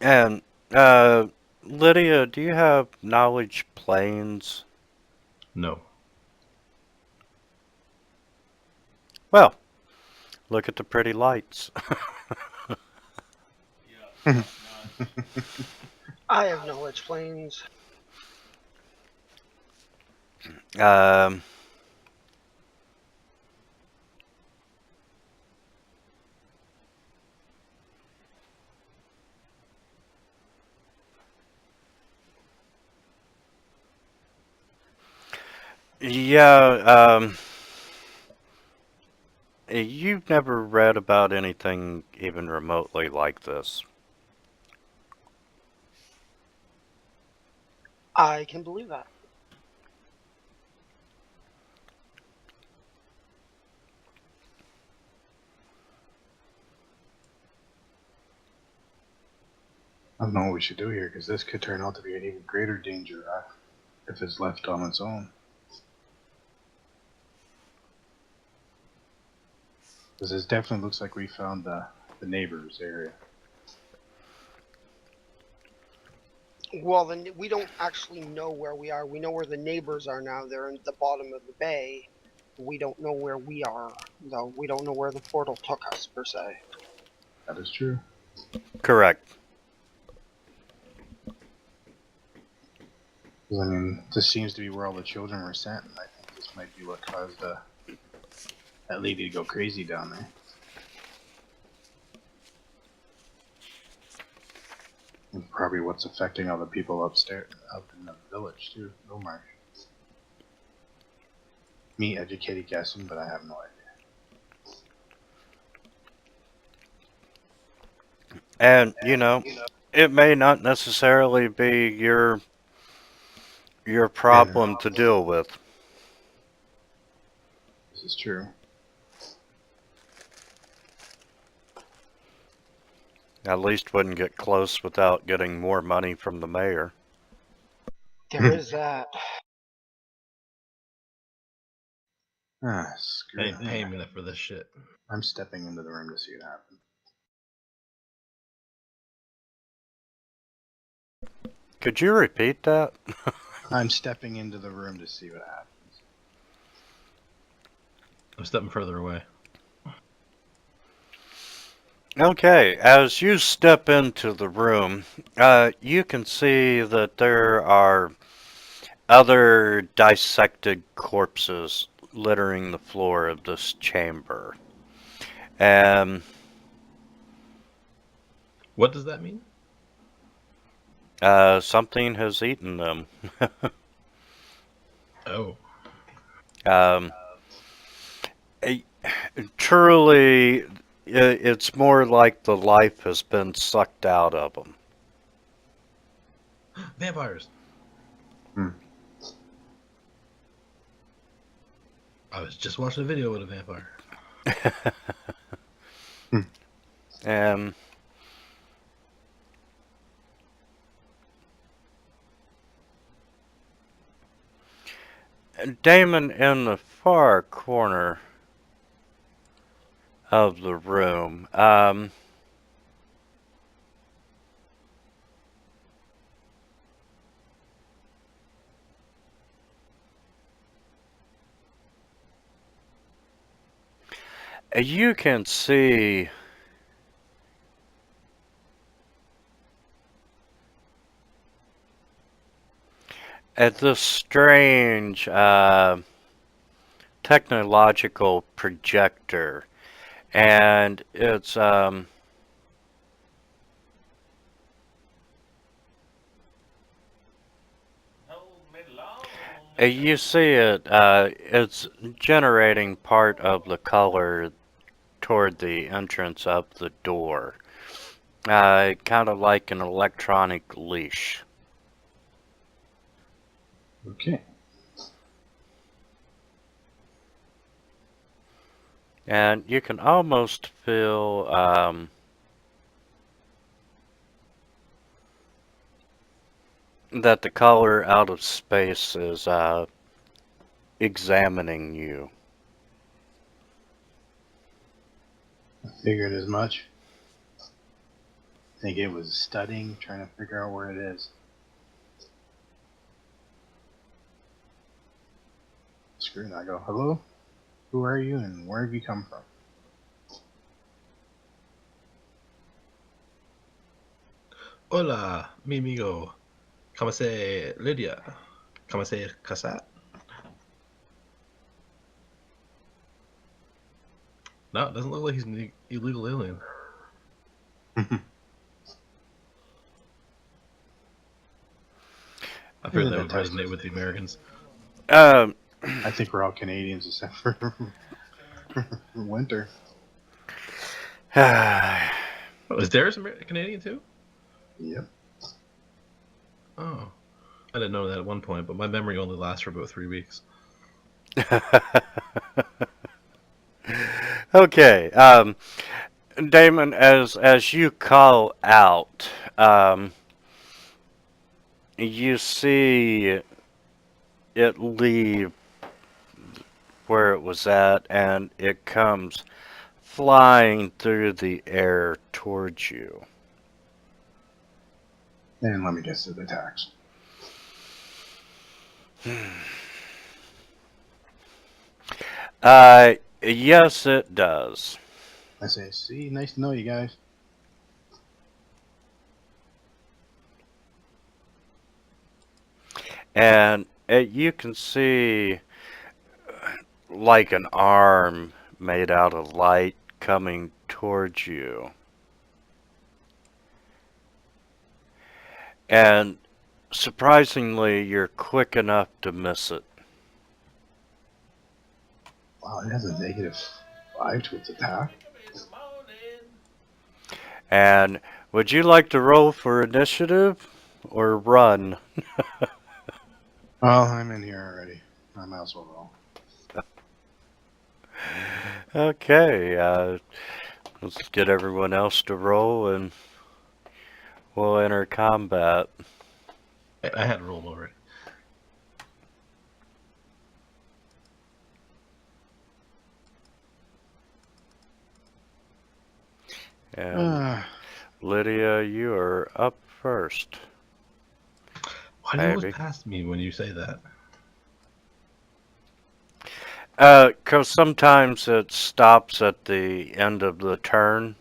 And Lydia, do you have knowledge planes? No. Well, look at the pretty lights. I have knowledge planes. um, yeah, you've never read about anything even remotely like this. I can believe that. I don't know what we should do here, because this could turn out to be an even greater danger if it's left on its own. Because this definitely looks like we found the neighbors area. Well, then we don't actually know where we are. We know where the neighbors are now. They're in the bottom of the bay. We don't know where we are, though. We don't know where the portal took us, per se. That is true. Correct. I mean, this seems to be where all the children were sent, and I think this might be what caused that lady to go crazy down there. And probably what's affecting all the people upstairs, up in the village too. No marsh. Me educated guessing, but I have no idea. And, it may not necessarily be your problem to deal with. This is true. At least wouldn't get close without getting more money from the mayor. There is that. Screw They it. pay me for this shit. I'm stepping into the room to see what happens. Could you repeat that? I'm stepping into the room to see what happens. I'm stepping further away. Okay, as you step into the room, you can see that there are other dissected corpses littering the floor of this chamber. And What does that mean? something has eaten them. Oh. Truly, it's more like the life has been sucked out of them. Vampires. I was just watching a video with a vampire. Damon, in the far corner of the room, you can see at this strange technological projector, and it's you see it, it's generating part of the color toward the entrance of the door. Kind of like an electronic leash. Okay. And you can almost feel that the color out of space is examining you. I figured as much. Think it was studying, trying to figure out where it is. Screw it, I go, hello? Who are you and where have you come from? Hola, mi amigo. ¿Cómo se Lydia? ¿Cómo se casar? No, it doesn't look like he's an illegal alien. I figured that would resonate with the Americans. I think we're all Canadians except for Winter. Oh, is Darius Canadian too? Yep. Oh, I didn't know that at one point, but my memory only lasts for about 3 weeks. Okay, Damon, as you call out, you see it leave where it was at, and it comes flying through the air towards you. And let me guess it attacks. Yes, it does. I say, see, nice to know you guys. And you can see like an arm made out of light coming towards you. And surprisingly, you're quick enough to miss it. Wow, it has a -5 to its attack. And would you like to roll for initiative or run? Well, I'm in here already. I might as well roll. Okay, let's get everyone else to roll and we'll enter combat. I had rolled already. And Lydia, you are up first. Why do you Maybe. always pass me when you say that? 'Cause sometimes it stops at the end of the turn,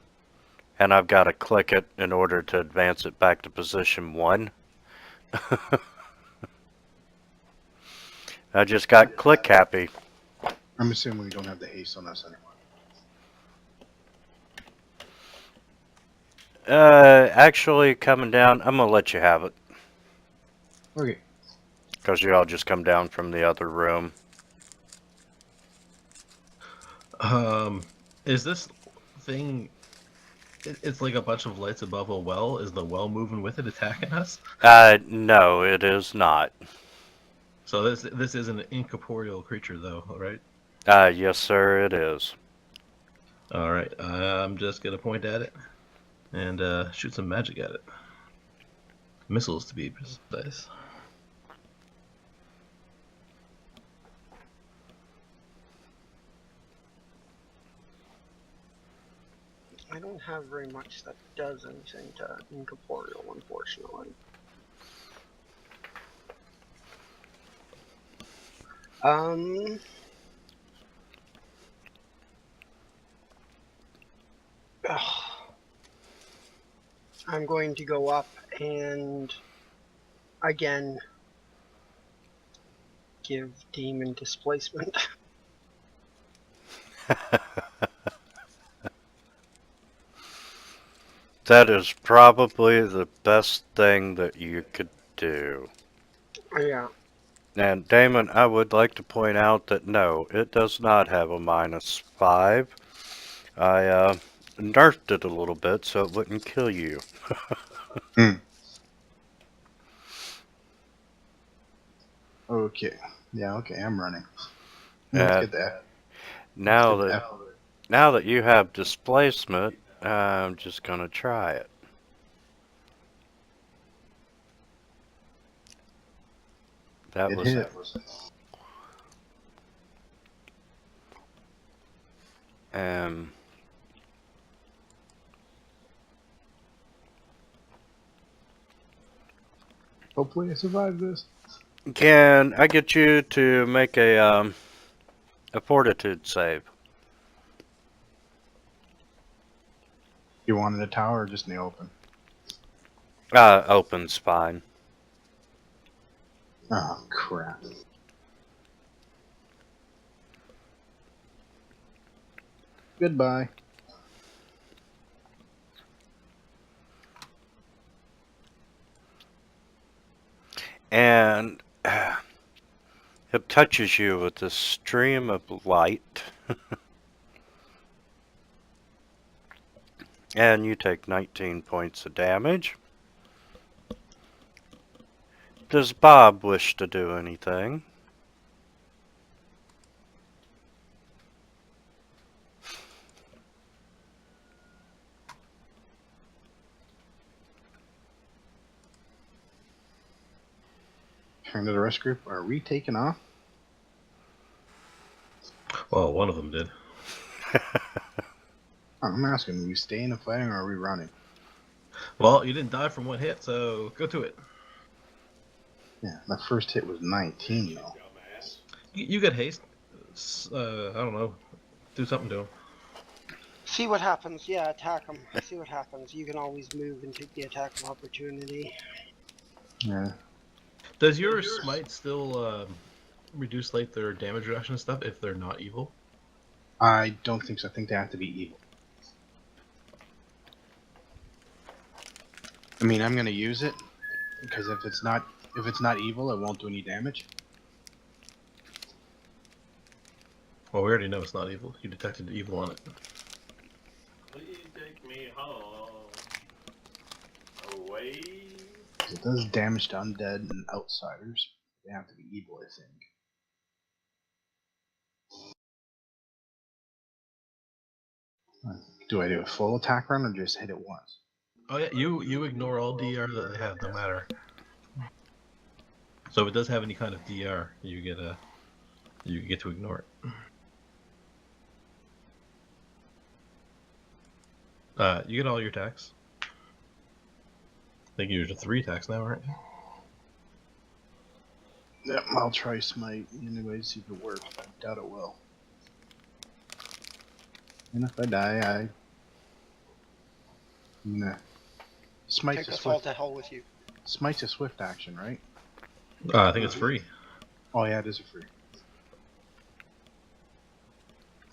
and I've got to click it in order to advance it back to position 1. I just got click happy. I'm assuming we don't have the haste on us anymore. Actually, coming down, I'm gonna let you have it. Okay. Because you all just come down from the other room. Is this thing? It's like a bunch of lights above a well. Is the well moving with it, attacking us? No, it is not. So this is an incorporeal creature, though, right? Yes, sir, it is. All right. I'm just gonna point at it and shoot some magic at it. Missiles, to be precise. I don't have very much that does anything to incorporeal, unfortunately. I'm going to go up and again give demon displacement. That is probably the best thing that you could do. Yeah. And Damon, I would like to point out that no, it does not have a -5. I nerfed it a little bit so it wouldn't kill you. Okay. Yeah, okay, I'm running. Let's get that. Now that you have displacement, I'm just gonna try it. That It was hit. Hopefully I survive this. Can I get you to make a fortitude save? You wanted a tower or just in the open? Open's fine. Oh, crap. Goodbye. And it touches you with a stream of light. And you take 19 points of damage. Does Bob wish to do anything? Turn to the rest group. Are we taking off? Well, one of them did. I'm asking, are we staying and fighting or are we running? Well, you didn't die from one hit, so go to it. Yeah, my first hit was 19 though. You get haste. I don't know. Do something to him. See what happens. Yeah, attack them. See what happens. You can always move and take the attack of opportunity. Yeah. Does your smite still reduce like their damage reduction and stuff if they're not evil? I don't think so. I think they have to be evil. I mean, I'm gonna use it because if it's not evil, it won't do any damage. Well, we already know it's not evil. You detected evil on it. Please take me home. Away. It does damage to undead and outsiders. They have to be evil, I think. Do I do a full attack run or just hit it once? Oh yeah, you ignore all DR that they have, no matter. So if it does have any kind of DR, you get to ignore it. You get all your attacks. I think you're to 3 attacks now, right? Yep, I'll try smite anyway, see if it works. I doubt it will. And if I die, I'm gonna smite's Take a us all swift. to hell with you. Smite's a swift action, right? I think it's free. Oh yeah, it is a free.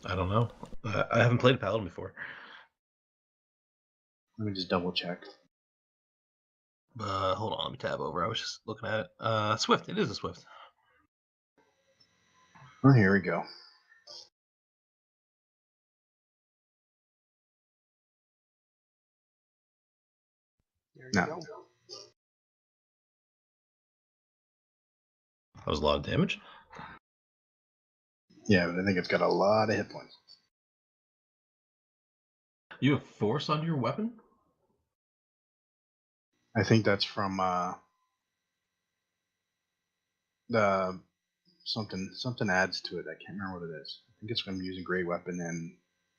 I don't know. I haven't played a paladin before. Let me just double check. Hold on, let me tab over. I was just looking at it. Swift. It is a swift. Oh, here we go. There you No. go. That was a lot of damage. Yeah, but I think it's got a lot of hit points. You have force on your weapon? I think that's from the something adds to it. I can't remember what it is. I think it's from using great weapon and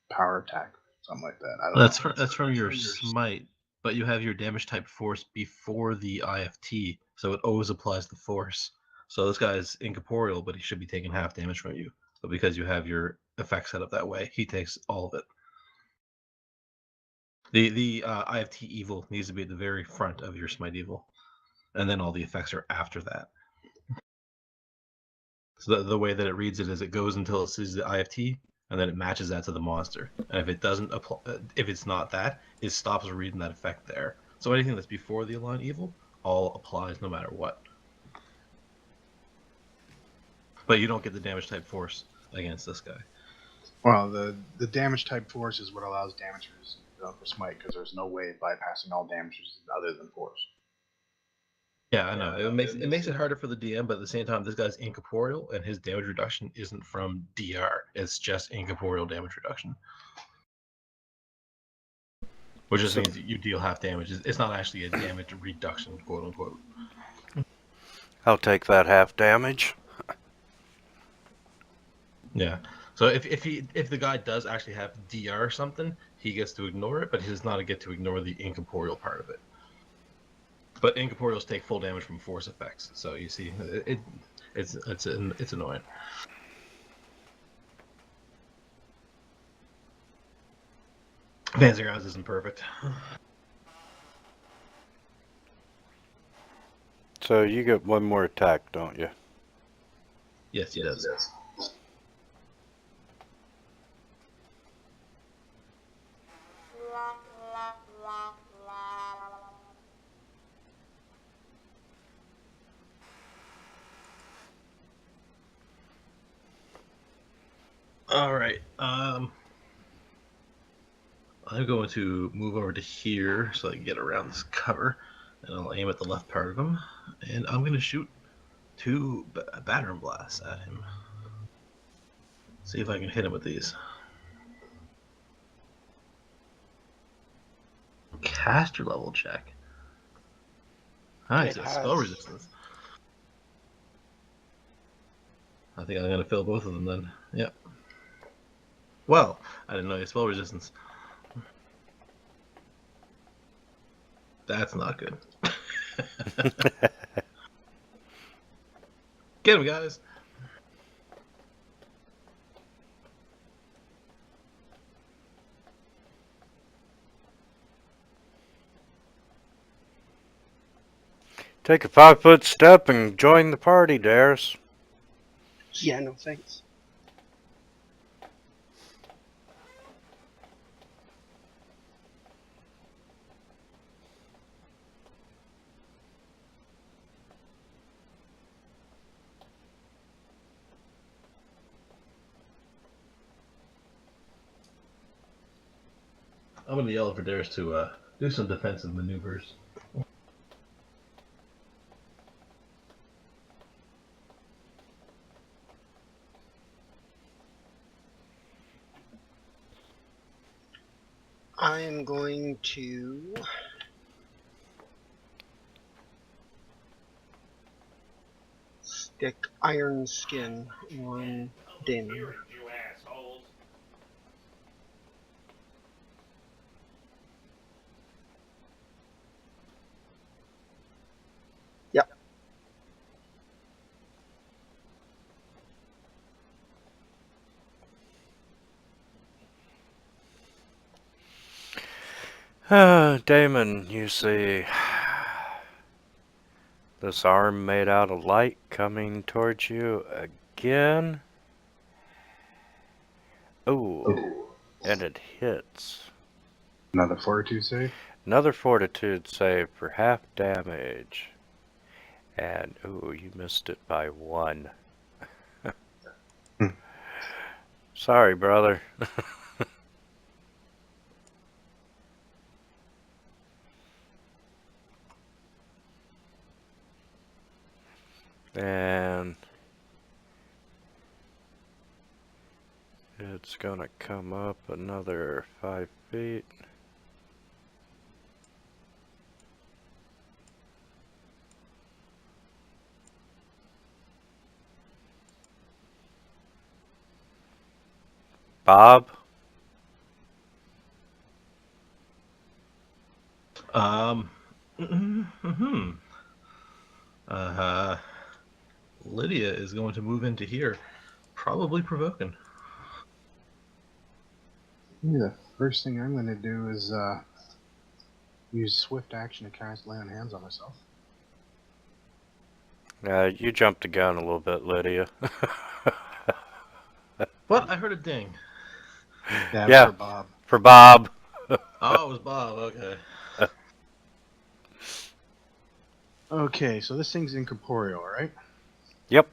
power attack. something like that. I don't know. That's from your smite, but you have your damage type force before the IFT, so it always applies the force. So this guy is incorporeal, but he should be taking half damage from you. But because you have your effect set up that way, he takes all of it. The IFT evil needs to be at the very front of your smite evil, and then all the effects are after that. So the way that it reads it is it goes until it sees the IFT, and then it matches that to the monster. And if it doesn't apply, if it's not that, it stops reading that effect there. So anything that's before the align evil all applies no matter what. But you don't get the damage type force against this guy. Well, the damage type force is what allows damage for smite, because there's no way of bypassing all damage other than force. Yeah, I know. It makes it harder for the DM, but at the same time, this guy's incorporeal, and his damage reduction isn't from DR. It's just incorporeal damage reduction. Which just means that you deal half damage. It's not actually a damage reduction, quote unquote. I'll take that half damage. Yeah. So if the guy does actually have DR or something, he gets to ignore it, but he does not get to ignore the incorporeal part of it. But incorporeals take full damage from force effects, so you see, it's annoying. Fancy Grounds isn't perfect. So you get one more attack, don't you? Yes, he does. All right. I'm going to move over to here so I can get around this cover, and I'll aim at the left part of him, and I'm going to shoot 2 battering blasts at him. See if I can hit him with these. Caster level check. Nice, spell resistance. I think I'm going to fill both of them then. Yep. Well, I didn't know you had spell resistance. That's not good. Get him, guys. Take a 5-foot step and join the party, Darius. Yeah, no thanks. I'm going to yell for Darius to do some defensive maneuvers. I am going to stick Iron Skin on Damon. You assholes. Yep. Damon, you see this arm made out of light coming towards you again. Ooh, and it hits. Another fortitude save? Another fortitude save for half damage. And, ooh, you missed it by 1. Sorry, brother. And it's gonna come up another 5 feet. Bob? Mm-hmm. Uh, Lydia is going to move into here, probably provoking. Maybe the first thing I'm going to do is use swift action to cast lay on hands on myself. You jumped the gun a little bit, Lydia. What? I heard a ding. Yeah, Yeah. for Bob. For Bob. Oh, it was Bob. Okay. Okay, so this thing's incorporeal, right? Yep.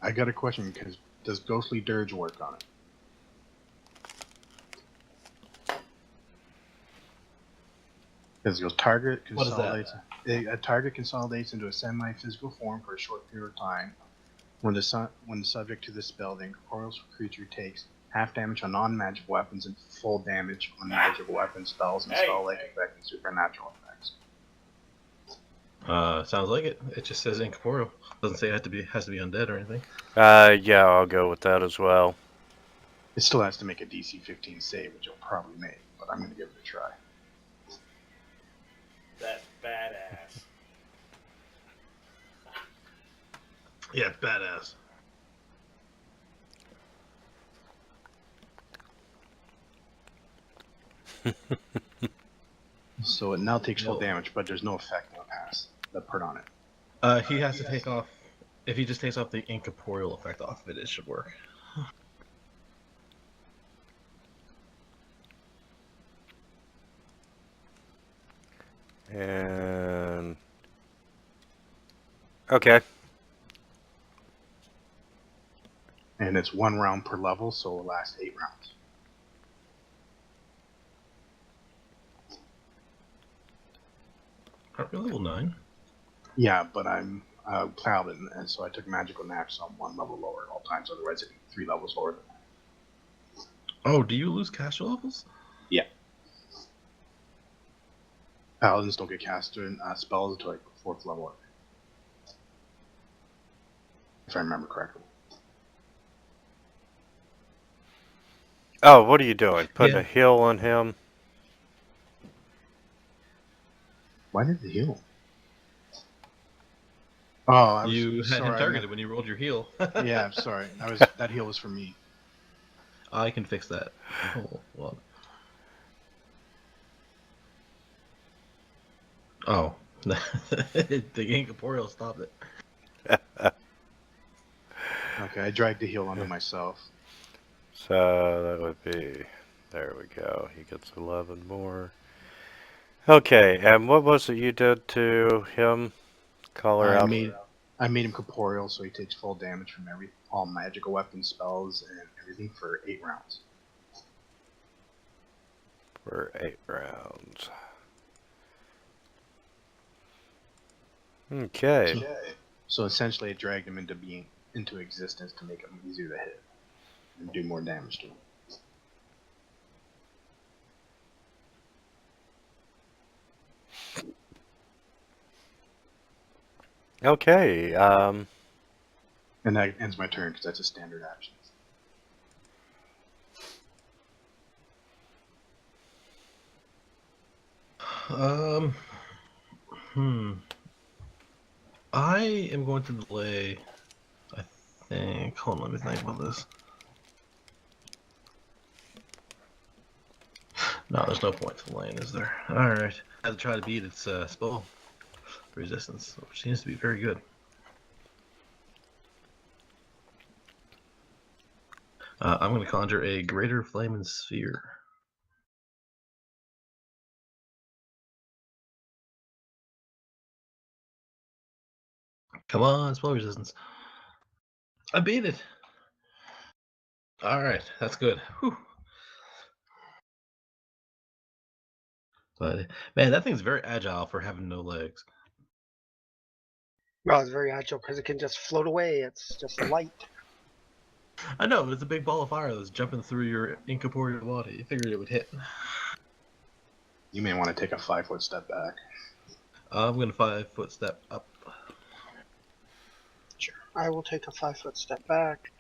I got a question, because does Ghostly Dirge work on it? Because it goes target What is that? consolidates. A target consolidates into a semi-physical form for a short period of time. When the subject to this spell, the incorporeal creature takes half damage on non-magical weapons and full damage on magical weapons, spells, and spell-like effects and supernatural effects. Sounds like it. It just says incorporeal. Doesn't say it has to be undead or anything. Yeah, I'll go with that as well. It still has to make a DC 15 save, which it'll probably make, but I'm going to give it a try. That's badass. Yeah, badass. So it now takes full damage, but there's no effect on the put on it. He has to take off. If he just takes off the incorporeal effect off of it, it should work. And okay. And it's 1 round per level, so it'll last 8 rounds. Aren't we level 9? Yeah, but I'm Paladin, and so I took magical nap, so I'm 1 level lower at all times. Otherwise, it'd be 3 levels lower than that. Oh, do you lose caster levels? Yeah. Paladins don't get caster spells until like 4th level, if I remember correctly. Oh, what are you doing? Putting Yeah. a heal on him? Why did it heal? Oh, I was You had him sorry. targeted when you rolled your heal. Yeah, I'm sorry. That heal was for me. I can fix that. Oh, well. Oh. The incorporeal stopped it. Okay, I dragged the heal onto myself. So that would be, there we go. He gets 11 more. Okay, and what was it you did to him? Call her I out made him corporeal, so he takes full damage from all magical weapons, spells, and everything for 8 rounds. for 8 rounds. Okay. So essentially, I dragged him into existence to make him easier to hit and do more damage to him. Okay, And that ends my turn because that's a standard action. I am going to delay. I think. Hold on, let me think about this. No, there's no point to delaying, is there? Alright. I have to try to beat its spell resistance, which seems to be very good. I'm going to conjure a greater flame and sphere. Come on, spell resistance. I beat it. All right, that's good. Whew. But man, that thing's very agile for having no legs. Well, it's very agile because it can just float away. It's just light. I know, it's a big ball of fire that's jumping through your incorporeal body. You figured it would hit. You may want to take a 5-foot step back. I'm going to 5-foot step up. Sure. I will take a 5-foot step back.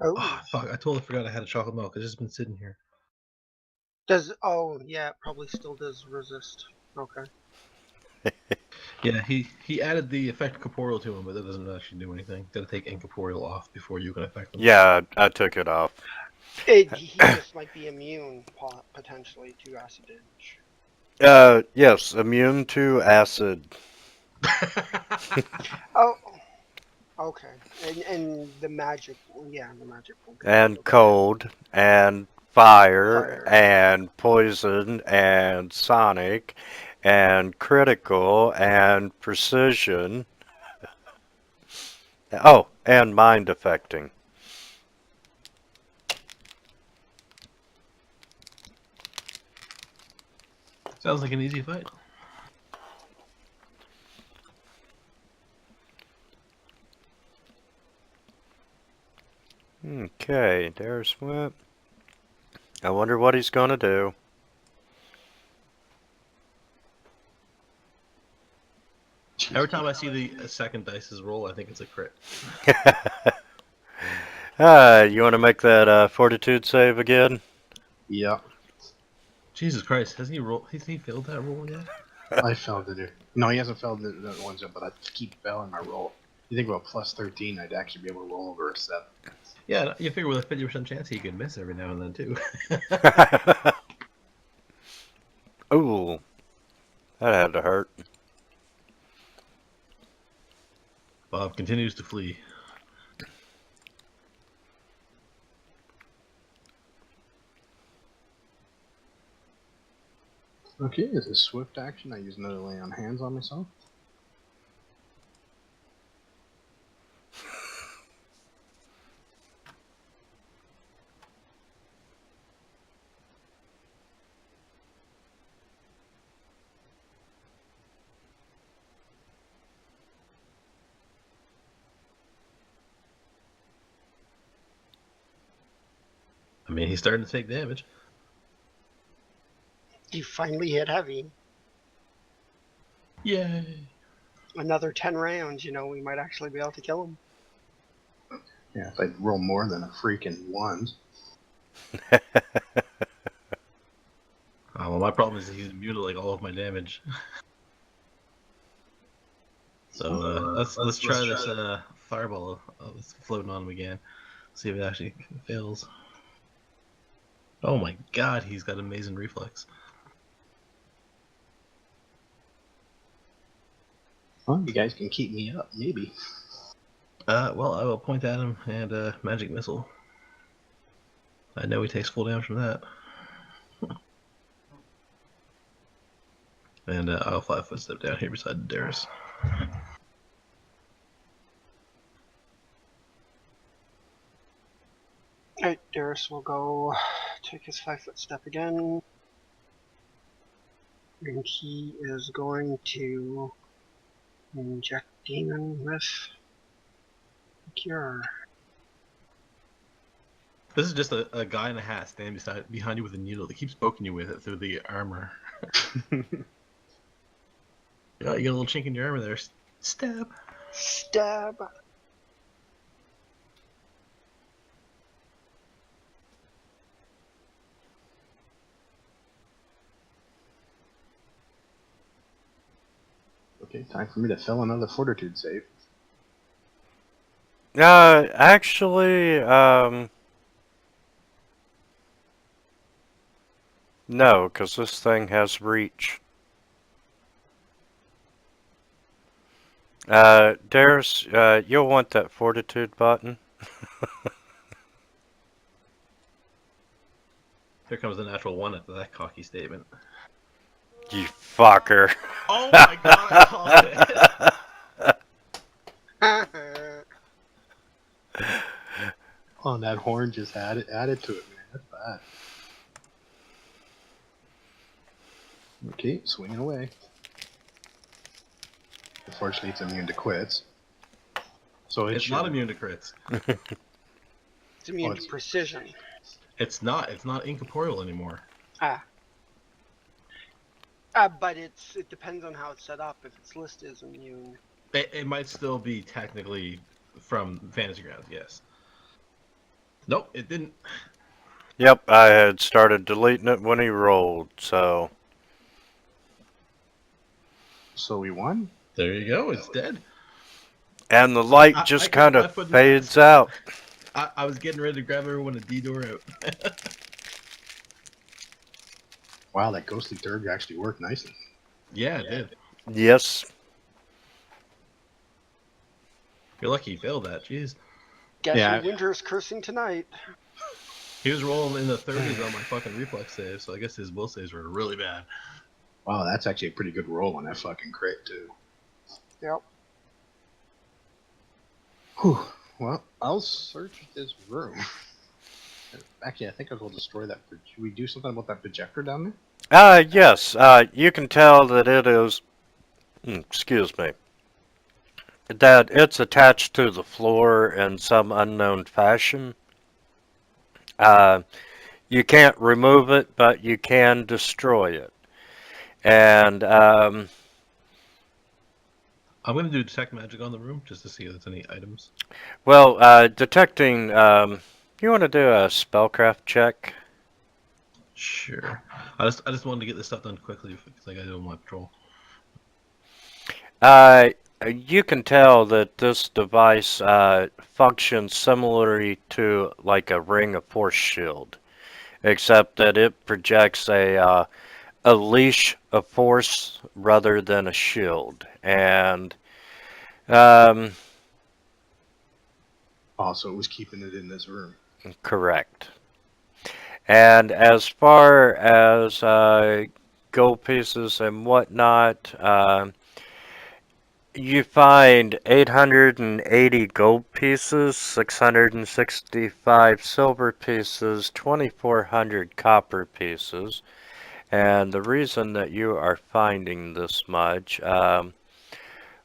Oh, Oh, fuck, I totally forgot I had a chocolate milk. It's just been sitting here. oh yeah, it probably still does resist. Okay. Yeah, he added the effect corporeal to him, but that doesn't actually do anything. Gotta take incorporeal off before you can affect him. Yeah, I took it off. He just might be immune potentially to acid damage. Yes, immune to acid Oh, okay. And the magic, yeah, the magic won't be and okay. cold and fire Fire. and poison and sonic and critical and precision. Oh, and mind affecting. Sounds like an easy fight. Okay, there's what. I wonder what he's gonna do. Every time I see the second dice's roll, I think it's a crit. You want to make that fortitude save again? Yeah, Jesus Christ, hasn't he failed that roll yet? I failed it. No, he hasn't failed the ones yet, but I keep failing my roll. You think about plus 13, I'd actually be able to roll over a 7. Yeah, you figure with a 50% chance he could miss every now and then too. Ooh, that had to hurt. Bob continues to flee. Okay, as a swift action, I use another lay on hands on myself. I mean, he's starting to take damage. You finally hit heavy. Yay! Another 10 rounds, we might actually be able to kill him. Yeah, if I roll more than a freaking 1. Well, my problem is that he's immune to like all of my damage. So let's try this fireball that's floating on him again. See if it actually fails. Oh my god, he's got amazing reflex. Well, you guys can keep me up, maybe. Well, I will point at him and magic missile. I know he takes full damage from that. And I'll 5-foot step down here beside Darius. Alright, Darius will go take his 5-foot step again. And he is going to inject Demon with Cure. This is just a guy in a hat standing behind you with a needle that keeps poking you with it through the armor. Yeah, you got a little chink in your armor there. Stab. Stab. Okay, time for me to fill another fortitude save. Actually, no, because this thing has reach. Darius, you'll want that fortitude button. Here comes the natural one after that cocky statement. You fucker. Oh my god, I called it! Oh, that horn just added to it, man. That's bad. Okay, swinging away. Unfortunately, it's immune to quits. So It's not immune to crits. It's immune Oh, to it's- precision. It's not incorporeal anymore. But it depends on how it's set up. If it's listed as immune. It might still be technically from Fantasy Grounds, yes. Nope, it didn't. Yep, I had started deleting it when he rolled, so. So we won? There you go. It's dead. And the So light I just kicked kind my of foot in the fades ass. out. I was getting ready to grab everyone a D-door out. Wow, that ghostly dirge actually worked nicely. Yeah, it did. Yes. You're lucky you failed that. Jeez. Guess Yeah. who Winter's cursing tonight? He was rolling in the 30s on my fucking reflex save, so I guess his will saves were really bad. Wow, that's actually a pretty good roll on that fucking crit, too. Yep. Whew. Well, I'll search this room. Actually, I think I'll go destroy that. Should we do something about that projector down there? Yes, you can tell that it is, excuse me, that it's attached to the floor in some unknown fashion. You can't remove it, but you can destroy it. And, I'm gonna do detect magic on the room just to see if there's any items. well, detecting, you want to do a spellcraft check? Sure. I just wanted to get this stuff done quickly because I gotta do my patrol. You can tell that this device functions similarly to like a ring of force shield, except that it projects a leash of force rather than a shield. And um, Also, it was keeping it in this room. correct. And as far as gold pieces and whatnot, you find 880 gold pieces, 665 silver pieces, 2,400 copper pieces. And the reason that you are finding this much,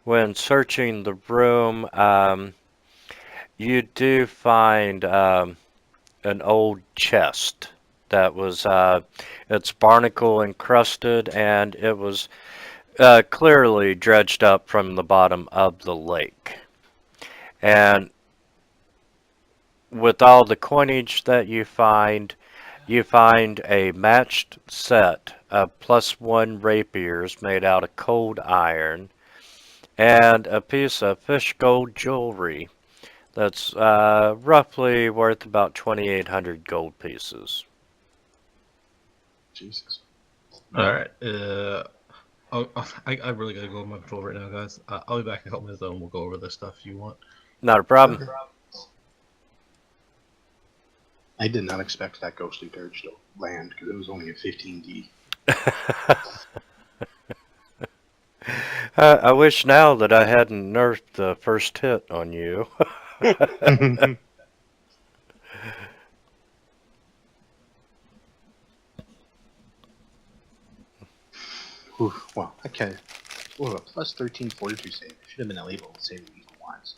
when searching the room, you do find an old chest that was, it's barnacle encrusted, and it was clearly dredged up from the bottom of the lake. And with all the coinage that you find a matched set of +1 rapiers made out of cold iron, and a piece of fish gold jewelry that's roughly worth about 2,800 gold pieces. Jesus. All right. I really gotta go on my patrol right now, guys. I'll be back in a couple minutes though, and we'll go over the stuff you want. Not a problem. Okay. I did not expect that ghostly dirge to land because it was only a 15D. I wish now that I hadn't nerfed the first hit on you. Well, okay. Well, a plus 13 fortitude save. I should have been able to save at least once.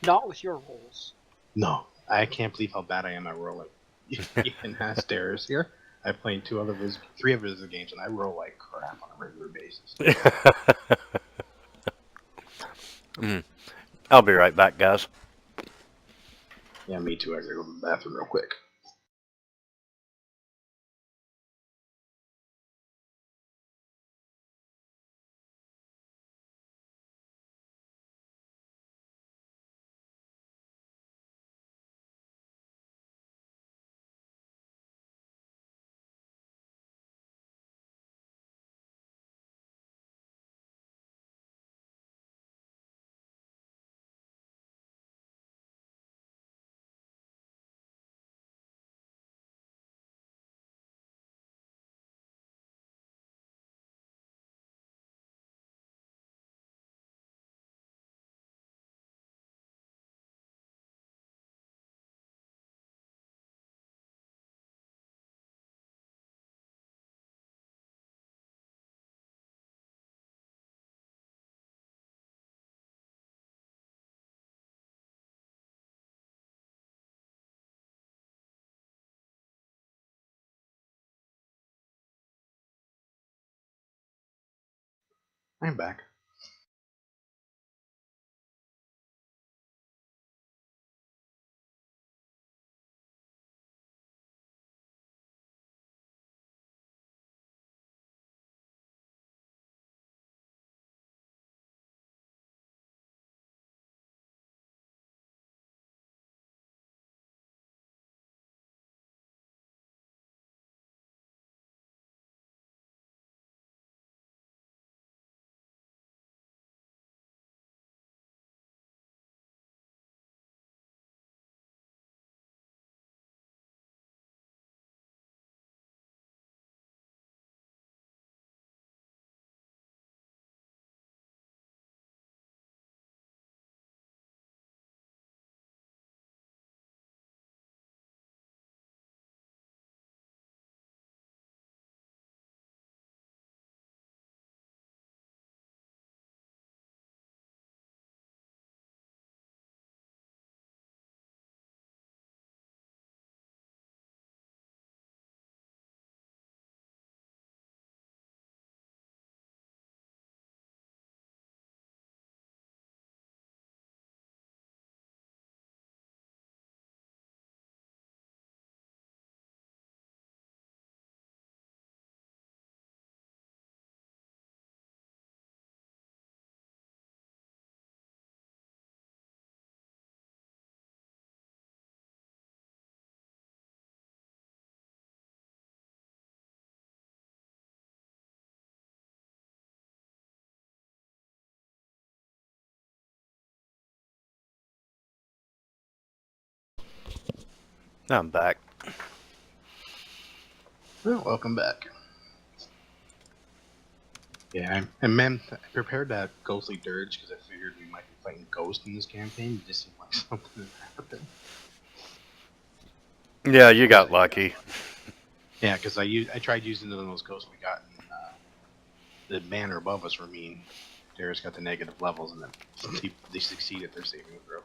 Not with your rolls. No, I can't believe how bad I am at rolling. Even has stairs here. I've played three of his games, and I roll like crap on a regular basis. I'll be right back, guys. Yeah, me too. I gotta go to the bathroom real quick. I'm back. I'm back. Well, welcome back. Yeah, I prepared that ghostly dirge because I figured we might be fighting ghosts in this campaign. It just seemed like something had happened. Yeah, you got lucky. Yeah, because I tried using those ghosts we got in the banner above us were mean. Darius got the negative levels, and then they succeeded their saving throw.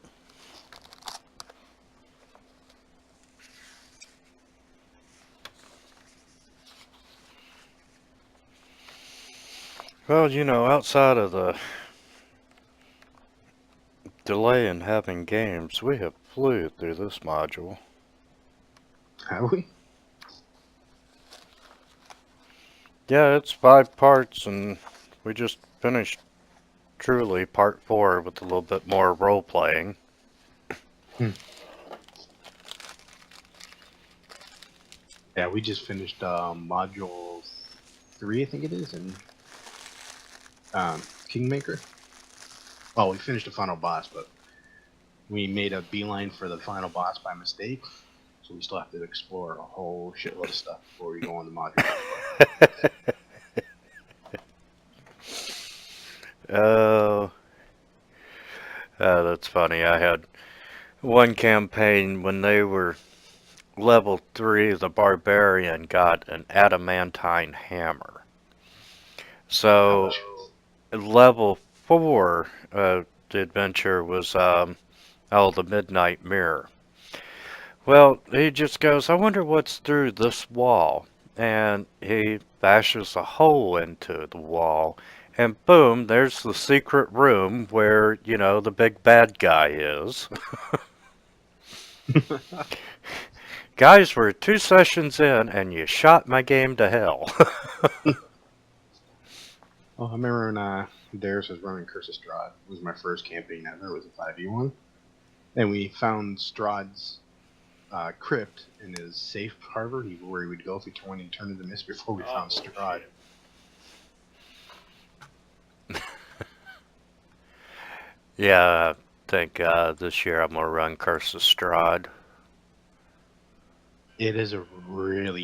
Well, you know, outside of the delay in having games, we have flew through this module. Have we? Yeah, it's 5 parts, and we just finished truly part 4 with a little bit more role playing. Yeah, we just finished module 3, I think it is, and Kingmaker. Oh, we finished the final boss, but we made a beeline for the final boss by mistake, so we still have to explore a whole shitload of stuff before we go on the module. Oh, that's funny. I had one campaign when they were level 3, the barbarian got an adamantine hammer. So level 4, the adventure was the midnight mirror. Well, he just goes, I wonder what's through this wall. And he bashes a hole into the wall, and boom, there's the secret room where, you know, the big bad guy is. Guys, we're 2 sessions in, and you shot my game to hell. Oh, I remember when Darius was running Curse of Strahd. It was my first campaign ever. It was a 5v1. And we found Strahd's crypt in his safe harbor, where he would go if he went and turned into mist before we found Strahd. Yeah, I think this year I'm going to run Curse of Strahd. It is a really